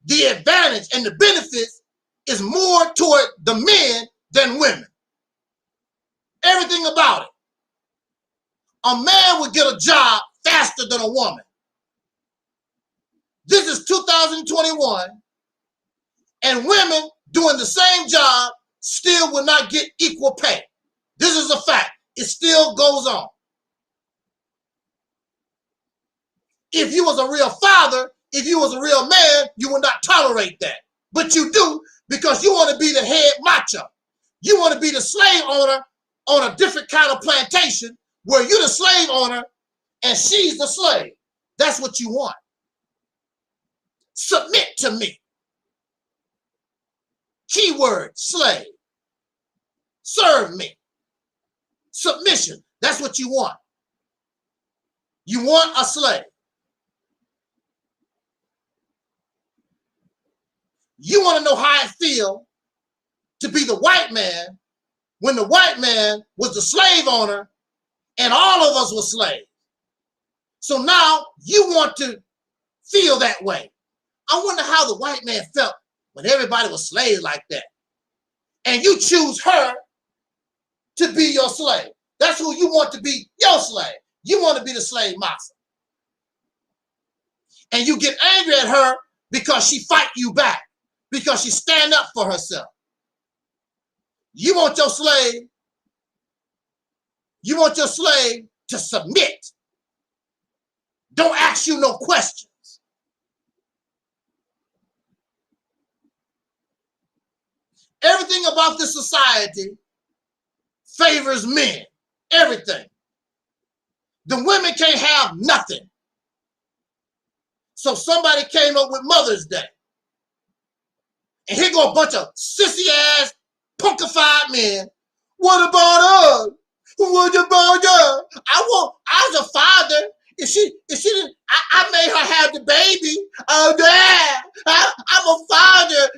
the advantage and the benefits is more toward the men than women. Everything about it. A man would get a job faster than a woman. This is 2021, and women doing the same job still will not get equal pay. This is a fact. It still goes on. If you was a real father, if you was a real man, you would not tolerate that. But you do, because you want to be the head macho. You want to be the slave owner on a different kind of plantation where you're the slave owner and she's the slave. That's what you want. Submit to me. Keyword, slave. Serve me. Submission. That's what you want. You want a slave. You want to know how it feels to be the white man when the white man was the slave owner and all of us were slaves. So now you want to feel that way. I wonder how the white man felt when everybody was slaves like that. And you choose her to be your slave. That's who you want to be your slave. You want to be the slave master. And you get angry at her because she fight you back, because she stand up for herself. You want your slave to submit. Don't ask you no questions. Everything about this society favors men. Everything. The women can't have nothing. So somebody came up with Mother's Day. And here go a bunch of sissy-ass, punkified men. What about us? What about us? I was a father. If she didn't, I made her have the baby. Oh, Dad, I'm a father.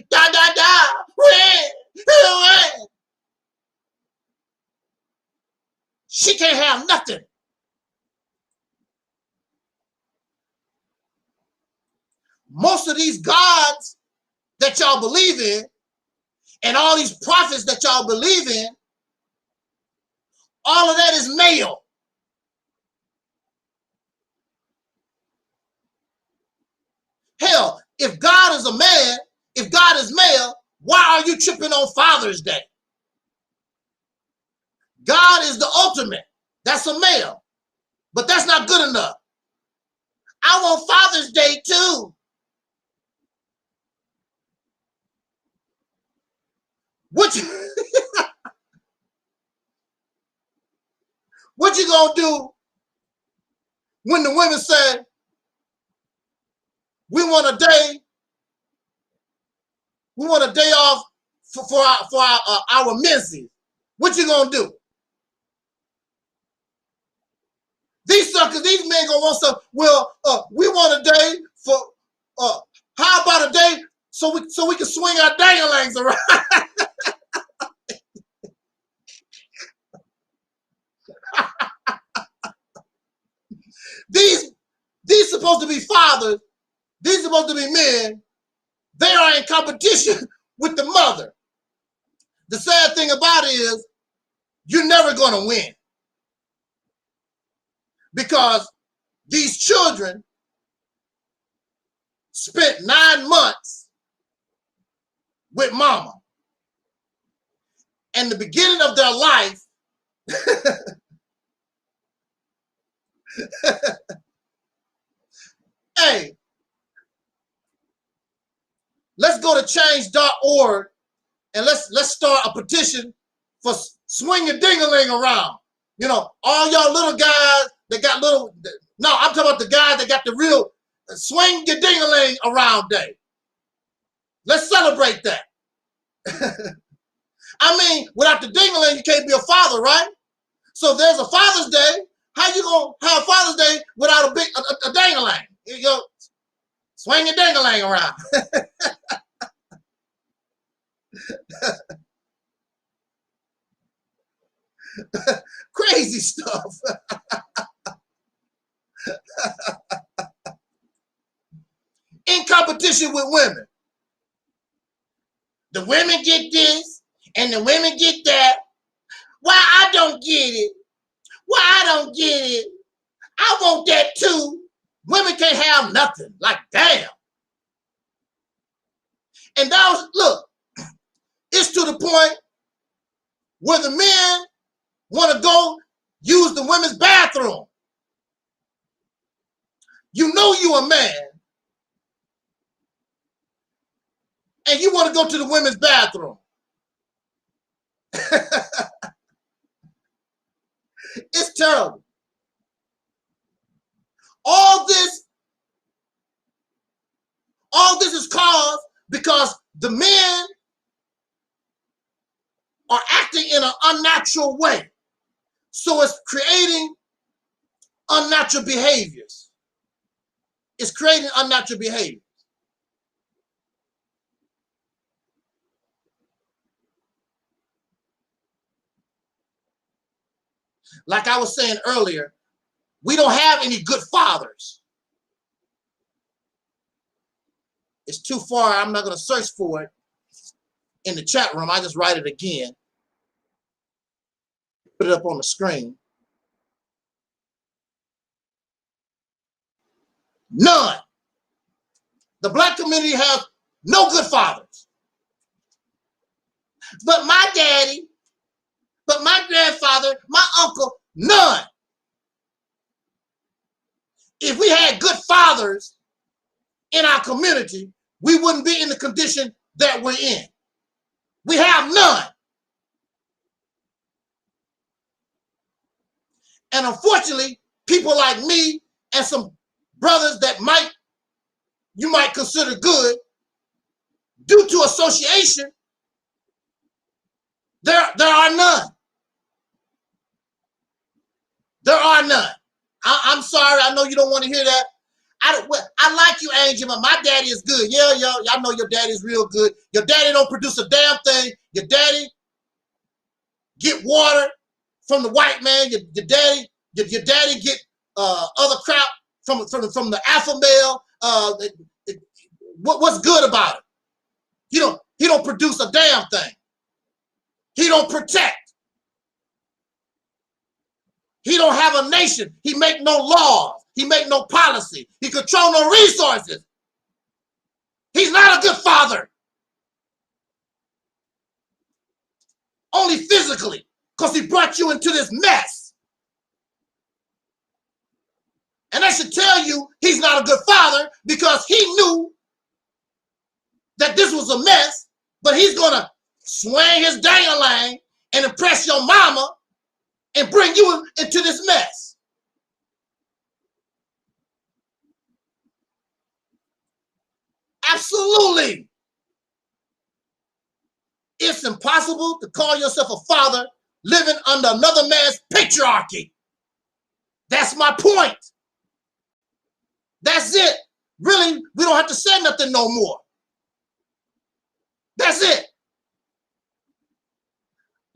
When? She can't have nothing. Most of these gods that y'all believe in and all these prophets that y'all believe in, all of that is male. Hell, if God is a man, if God is male, why are you tripping on Father's Day? God is the ultimate. That's a male. But that's not good enough. I want Father's Day too. What you gonna do when the women say, we want a day off for our menses? What you gonna do? These suckers, these men gonna want some. Well, we want a day for. How about a day so we can swing our dang-a-langs around? These supposed to be fathers. These supposed to be men. They are in competition with the mother. The sad thing about it is you're never going to win, because these children spent 9 months with mama, and the beginning of their life hey, wantachange.org and let's start a petition for swing your ding-a-ling around. You know, all y'all little guys that got little, no, I'm talking about the guys that got the real swing your ding-a-ling around day. Let's celebrate that. I mean, without the ding-a-ling, you can't be a father, right? So if there's a Father's Day, how you gonna have Father's Day without a ding-a-ling? You go swing your ding-a-ling around. Crazy stuff. In competition with women. The women get this and the women get that. Why I don't get it? Why I don't get it? I want that too. Women can't have nothing. Like, damn. And that was, look, it's to the point where the men want to go use the women's bathroom. You know you a man, and you want to go to the women's bathroom. It's terrible. All this is caused because the men are acting in an unnatural way. So it's creating unnatural behaviors. It's creating unnatural behavior. Like I was saying earlier, we don't have any good fathers. It's too far. I'm not going to search for it in the chat room. I just write it again. Put it up on the screen. None. The black community has no good fathers. But my daddy, but my grandfather, my uncle, none. If we had good fathers in our community, we wouldn't be in the condition that we're in. We have none. And unfortunately, people like me and some brothers that you might consider good, due to association, there are none. There are none. I'm sorry. I know you don't want to hear that. I like you, Angel, but my daddy is good. Yeah, y'all know your daddy's real good. Your daddy don't produce a damn thing. Your daddy get water from the white man. Your daddy get other crap from the alpha male. What's good about it? He don't produce a damn thing. He don't protect. He don't have a nation. He make no laws. He make no policy. He control no resources. He's not a good father. Only physically, because he brought you into this mess. And I should tell you he's not a good father because he knew that this was a mess, but he's going to swing his dang-a-lang and impress your mama and bring you into this mess. Absolutely. It's impossible to call yourself a father living under another man's patriarchy. That's my point. That's it. Really, we don't have to say nothing no more. That's it.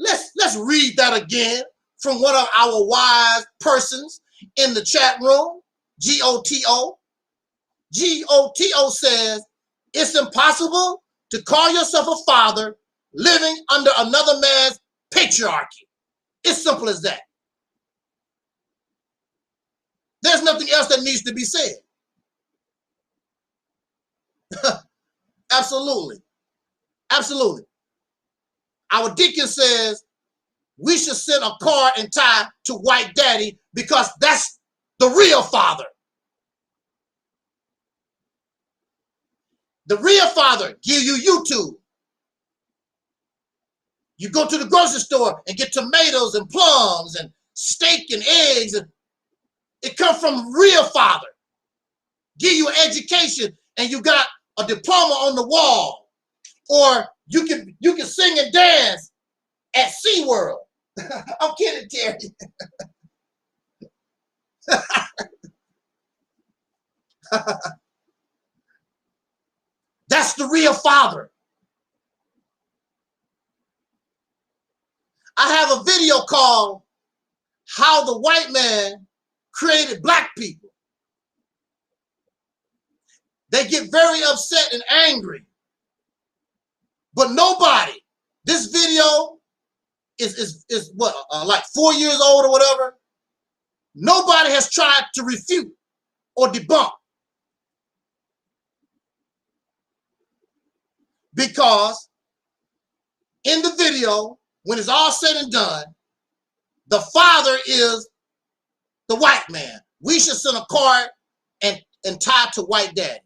Let's read that again from one of our wise persons in the chat room, GOTO. GOTO says, it's impossible to call yourself a father living under another man's patriarchy. It's simple as that. There's nothing else that needs to be said. Absolutely. Absolutely. Our deacon says we should send a car and tie to white daddy because that's the real father. The real father give you YouTube. You go to the grocery store and get tomatoes and plums and steak and eggs, and it comes from real father. Give you an education and you got a diploma on the wall, or you can sing and dance at SeaWorld. I'm kidding, Terry. That's the real father. I have a video called How the White Man Created Black People. They get very upset and angry. But nobody, this video is what, like 4 years old or whatever. Nobody has tried to refute or debunk. Because in the video, when it's all said and done, the father is the white man. We should send a card and tie to white daddy.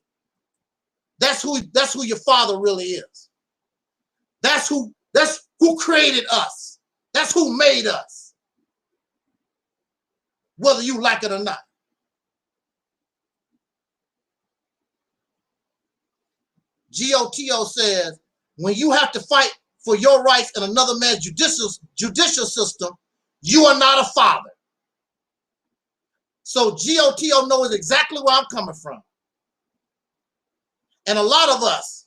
That's who your father really is. That's who created us. That's who made us. Whether you like it or not. GOTO says, when you have to fight for your rights in another man's judicial system, you are not a father. So GOTO knows exactly where I'm coming from. And a lot of us,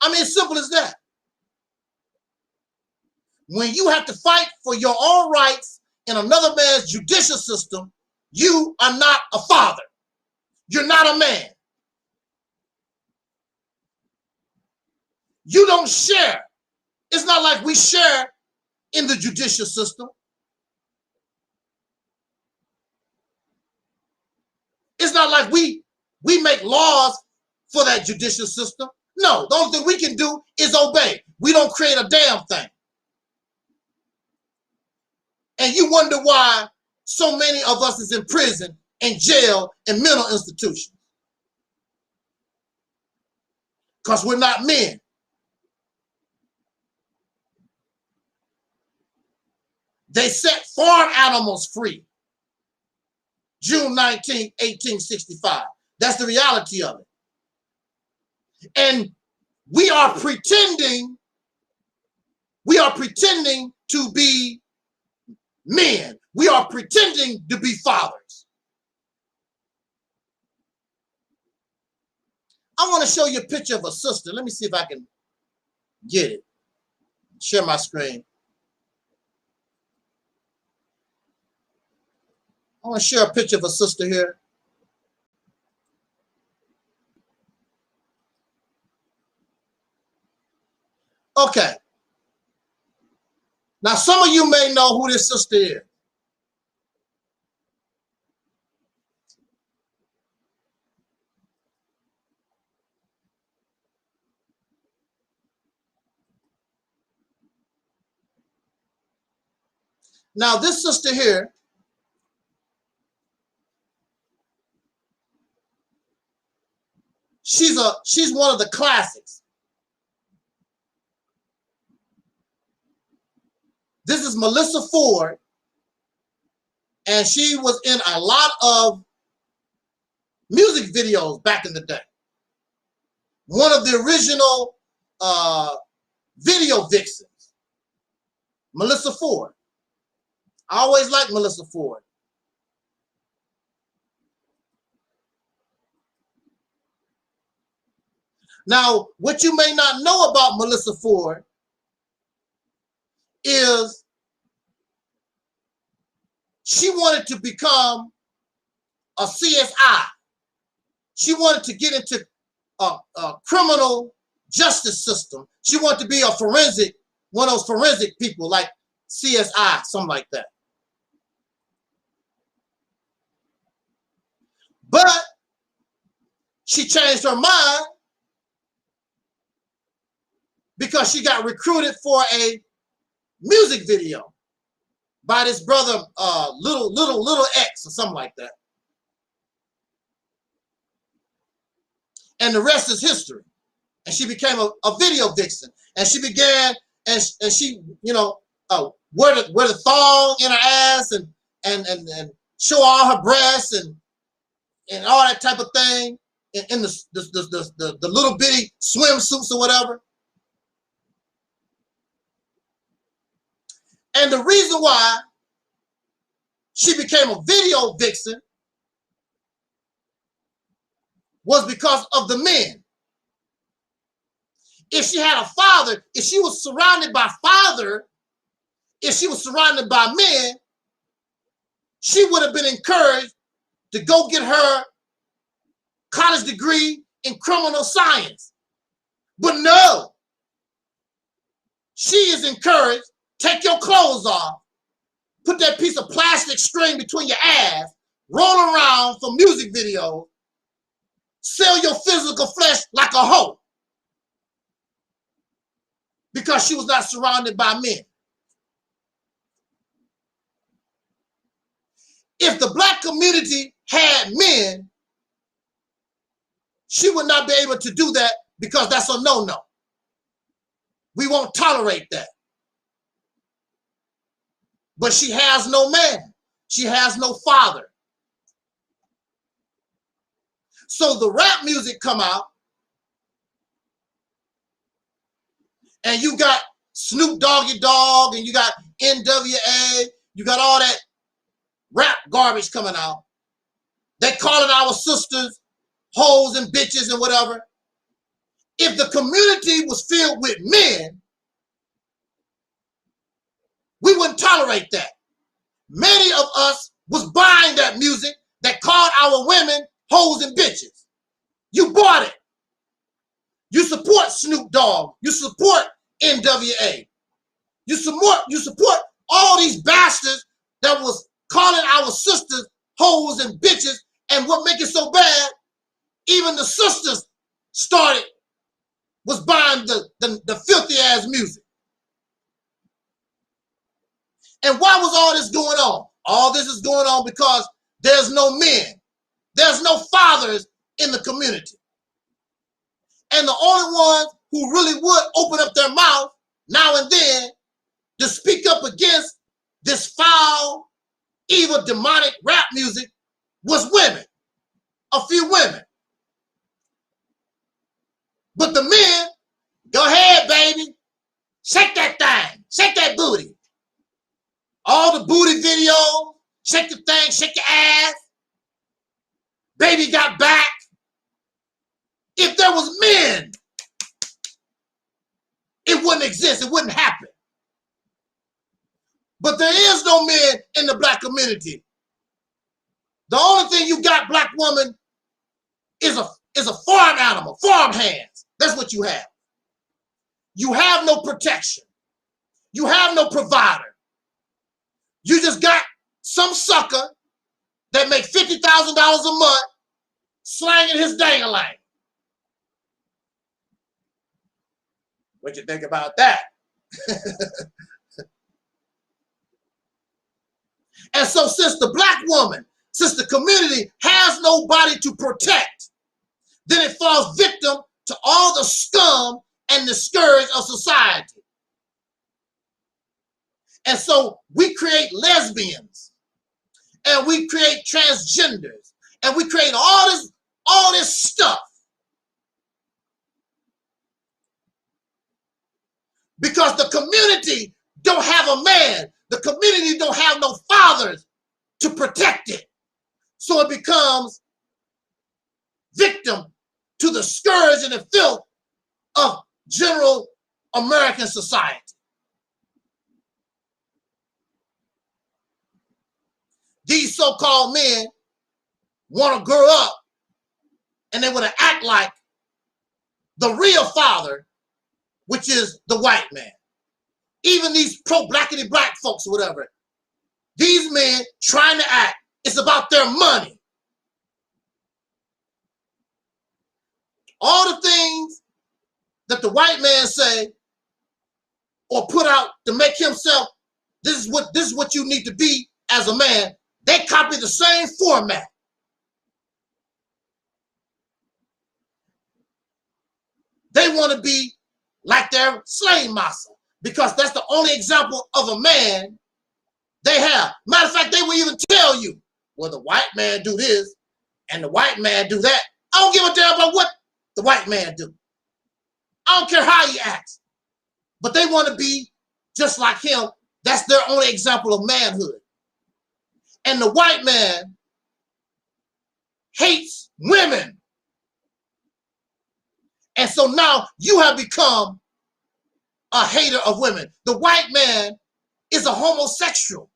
I mean, it's simple as that. When you have to fight for your own rights in another man's judicial system, you are not a father. You're not a man. You don't share. It's not like we share in the judicial system. It's not like we make laws for that judicial system. No, the only thing we can do is obey. We don't create a damn thing. And you wonder why so many of us is in prison and jail and mental institutions. Because we're not men. They set farm animals free. June 19, 1865. That's the reality of it. And we are pretending to be men. We are pretending to be fathers. I want to show you a picture of a sister. Let me see if I can get it. Share my screen. I want to share a picture of a sister here. Okay. Now, some of you may know who this sister is. Now, this sister here, she's one of the classics. This is Melissa Ford, and she was in a lot of music videos back in the day. One of the original video vixens, Melissa Ford. I always liked Melissa Ford. Now, what you may not know about Melissa Ford is she wanted to become a CSI. She wanted to get into a criminal justice system. She wanted to be a forensic, one of those forensic people like CSI, something like that. But she changed her mind because she got recruited for a music video by this brother, little X or something like that. And the rest is history. And she became a video vixen. And she began, and she, you know, wear the thong in her ass and show all her breasts and all that type of thing in the little bitty swimsuits or whatever. And the reason why she became a video vixen was because of the men. If she had a father, if she was surrounded by if she was surrounded by men, she would have been encouraged to go get her college degree in criminal science. But no, she is encouraged, take your clothes off, put that piece of plastic string between your ass, roll around for music videos, sell your physical flesh like a hoe. Because she was not surrounded by men. If the black community had men, she would not be able to do that because that's a no-no. We won't tolerate that. But she has no man. She has no father. So the rap music come out, and you got Snoop Doggy Dogg, and you got NWA, you got all that rap garbage coming out. They calling our sisters hoes and bitches and whatever. If the community was filled with men, we wouldn't tolerate that. Many of us was buying that music that called our women hoes and bitches. You bought it. You support Snoop Dogg. You support NWA. You support all these bastards that was calling our sisters hoes and bitches. And what make it so bad, even the sisters was buying the filthy ass music. And why was all this going on? All this is going on because there's no men. There's no fathers in the community. And the only ones who really would open up their mouth now and then to speak up against this foul, evil, demonic rap music was women. A few women. But the men, go ahead, baby. Shake that thing. Shake that booty. All the booty videos. Shake the thing. Shake your ass. Baby got back. If there was men, it wouldn't exist. It wouldn't happen. But there is no men in the black community. The only thing you got, black woman, is a farm animal, farm hands. That's what you have. You have no protection. You have no provider. You just got some sucker that make $50,000 a month slanging his dang-a-lang. What you think about that? And so since the black woman, since the community has nobody to protect, then it falls victim to all the scum and the scourge of society. And so we create lesbians, and we create transgenders, and we create all this stuff. Because the community don't have a man. The community don't have no fathers to protect it. So it becomes victim to the scourge and the filth of general American society. These so-called men want to grow up and they want to act like the real father, which is the white man. Even these pro-blackity black folks or whatever, these men trying to act, it's about their money. All the things that the white man say or put out to make himself, this is what you need to be as a man, they copy the same format. want to be like their slave master because that's the only example of a man they have. Matter of fact, they will even tell you, well, the white man do this and the white man do that. I don't give a damn about what the white man do. I don't care how he acts. But they want to be just like him. That's their only example of manhood. And the white man hates women. And so now you have become a hater of women. The white man is a homosexual.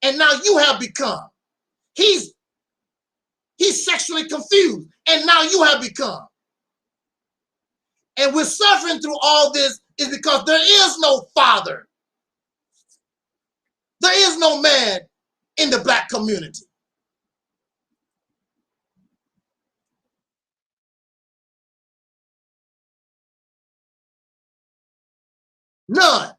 And now you have become. He's sexually confused. And now you have become. And we're suffering through all this is because there is no father. There is no man in the black community. None.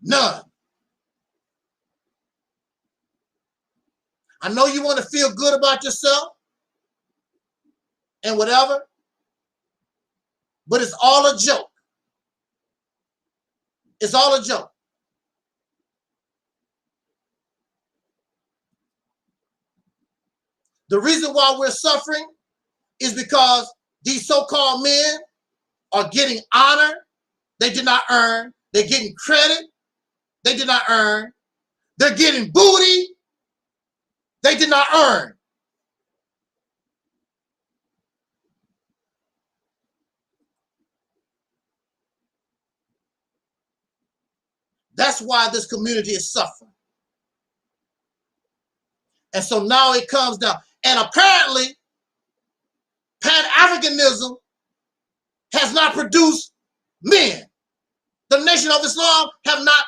None. I know you want to feel good about yourself and whatever, but it's all a joke. It's all a joke. The reason why we're suffering is because these so-called men are getting honor they did not earn. They're getting credit they did not earn. They're getting booty they did not earn. That's why this community is suffering. And so now it comes down. And apparently, Pan-Africanism has not produced men. The Nation of Islam have not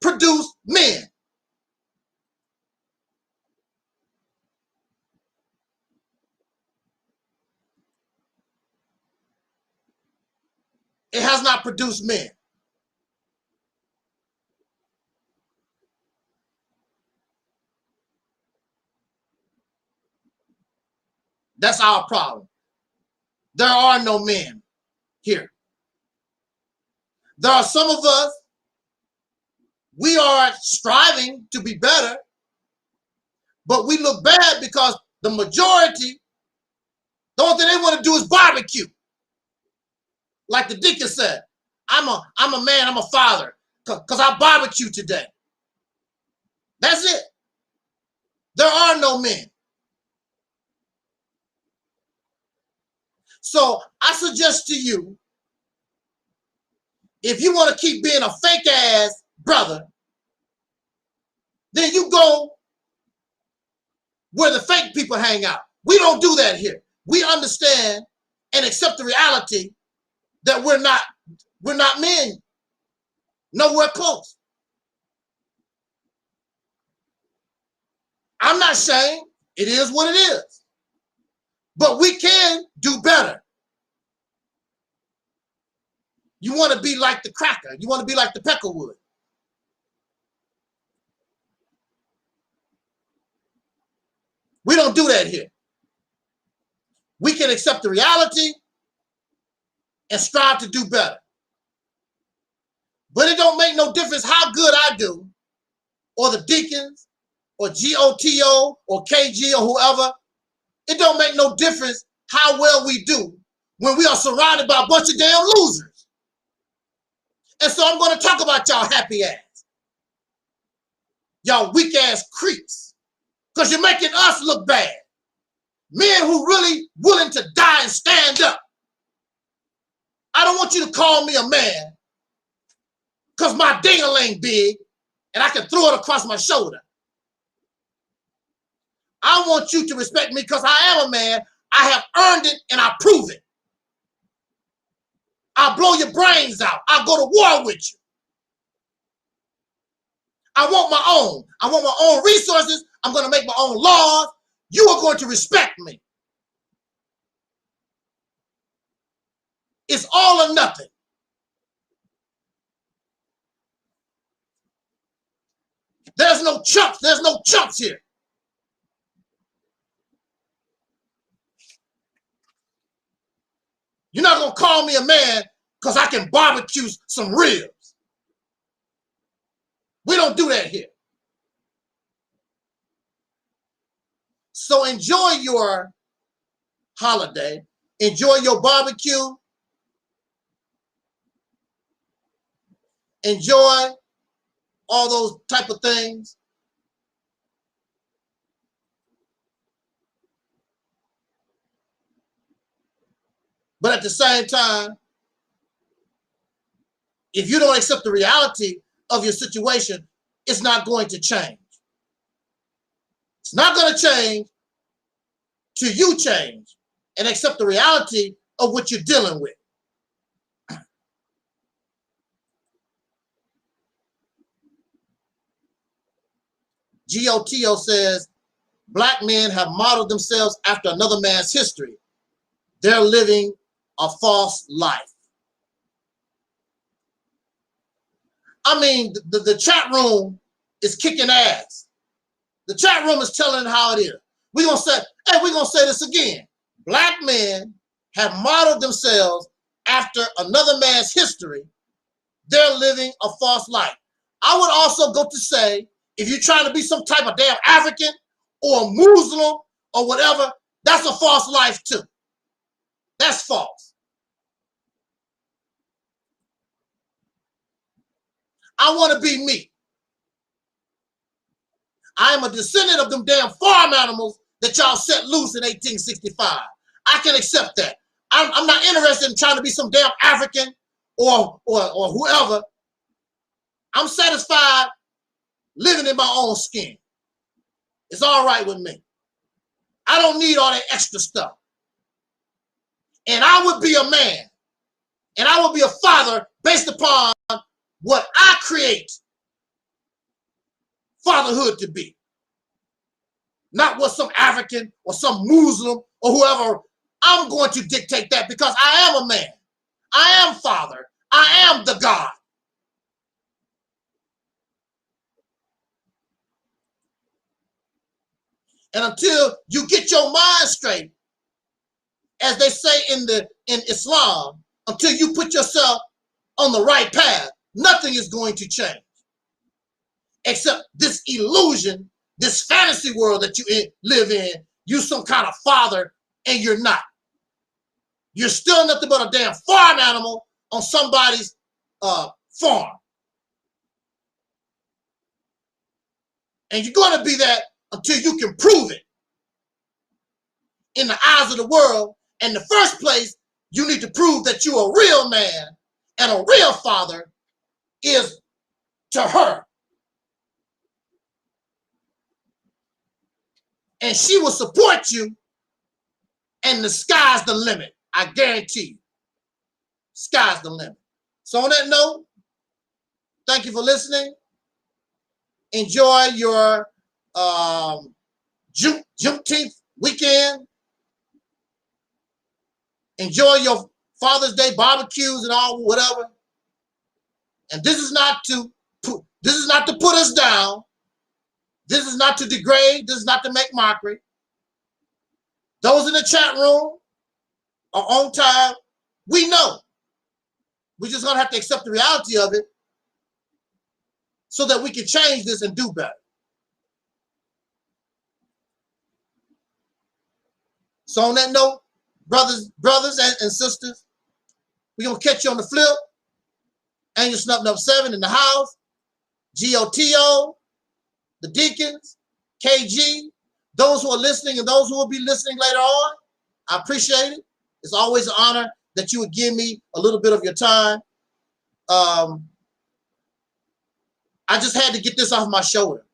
produced men. It has not produced men. That's our problem. There are no men here. There are some of us, we are striving to be better, but we look bad because the majority, the only thing they want to do is barbecue. Like the deacon said, I'm a man, I'm a father, because I barbecue today. That's it. There are no men. So I suggest to you, if you want to keep being a fake ass brother, then you go where the fake people hang out. We don't do that here. We understand and accept the reality that we're not men. Nowhere close. I'm not saying it is what it is. But we can do better. You want to be like the cracker. You want to be like the peckerwood. We don't do that here. We can accept the reality and strive to do better. But it don't make no difference how good I do, or the deacons, or GOTO, or KG, or whoever. It don't make no difference how well we do when we are surrounded by a bunch of damn losers. And so I'm going to talk about y'all happy ass. Y'all weak ass creeps. Because you're making us look bad. Men who really willing to die and stand up. I don't want you to call me a man because my ding-a-ling big and I can throw it across my shoulder. I want you to respect me because I am a man. I have earned it and I prove it. I'll blow your brains out. I'll go to war with you. I want my own. I want my own resources. I'm going to make my own laws. You are going to respect me. It's all or nothing. There's no chumps. There's no chumps here. You're not going to call me a man because I can barbecue some ribs. We don't do that here. So enjoy your holiday. Enjoy your barbecue. Enjoy all those type of things. But at the same time, if you don't accept the reality of your situation, it's not going to change. It's not going to change till you change and accept the reality of what you're dealing with. GOTO says, black men have modeled themselves after another man's history. They're living a false life. I mean, the chat room is kicking ass. The chat room is telling how it is. We're going to say, hey, we're going to say this again. Black men have modeled themselves after another man's history. They're living a false life. I would also go to say, if you're trying to be some type of damn African or Muslim or whatever, that's a false life too. That's false. I want to be me. I am a descendant of them damn farm animals that y'all set loose in 1865. I can accept that. I'm not interested in trying to be some damn African or whoever. I'm satisfied living in my own skin. It's all right with me. I don't need all that extra stuff. And I would be a man. And I would be a father based upon what I create fatherhood to be. Not what some African or some Muslim or whoever. I'm going to dictate that because I am a man. I am father. I am the God. And until you get your mind straight, as they say in Islam, until you put yourself on the right path, nothing is going to change. Except this illusion, this fantasy world that you live in, you some kind of father and you're not. You're still nothing but a damn farm animal on somebody's farm. And you're going to be that until you can prove it in the eyes of the world. In the first place, you need to prove that you're a real man and a real father is to her. And she will support you, and the sky's the limit. I guarantee you. Sky's the limit. So on that note, thank you for listening. Enjoy your Juneteenth weekend. Enjoy your Father's Day barbecues and all whatever. And this is not to put us down. This is not to degrade. This is not to make mockery. Those in the chat room are on time. We know. We're just going to have to accept the reality of it so that we can change this and do better. So on that note, brothers and sisters, we're going to catch you on the flip. Angel Snuffing Up 7 in the house. GOTO, the deacons, KG, those who are listening and those who will be listening later on. I appreciate it. It's always an honor that you would give me a little bit of your time. I just had to get this off my shoulder.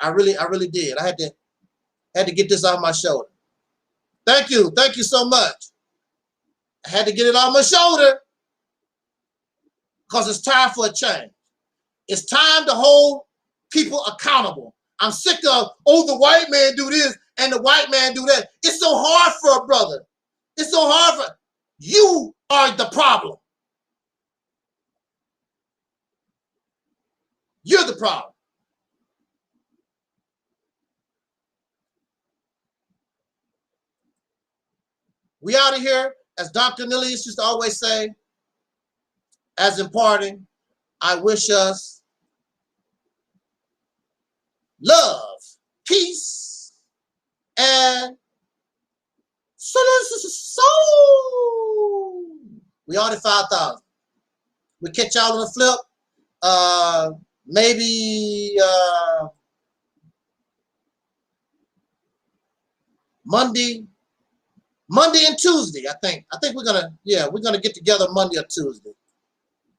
I really did. I had to get this off my shoulder. Thank you so much. I had to get it off my shoulder because it's time for a change. It's time to hold people accountable. I'm sick of, oh, the white man do this and the white man do that. It's so hard for a brother. It's so hard for, you are the problem. You're the problem. We out of here. As Dr. Cornelius used to always say, as in parting, I wish us love, peace, and so. We already 5,000. We'll catch y'all on the flip. Maybe Monday and Tuesday, I think. I think we're gonna get together Monday or Tuesday.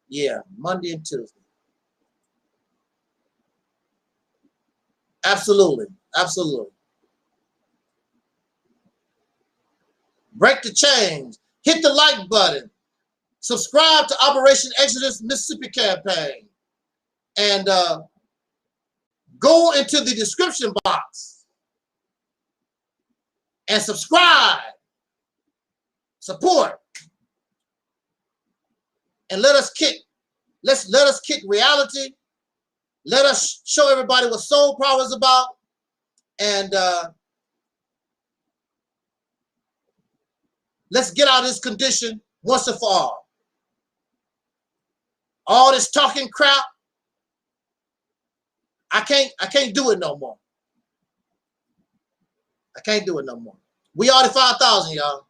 Yeah, Monday and Tuesday. Absolutely, absolutely. Break the chains. Hit the like button. Subscribe to Operation Exodus Mississippi campaign. And go into the description box and subscribe. Support. And let us kick reality. Let us show everybody what soul power is about. And let's get out of this condition once and for all. All this talking crap, I can't do it no more. I can't do it no more. We already 5,000, y'all.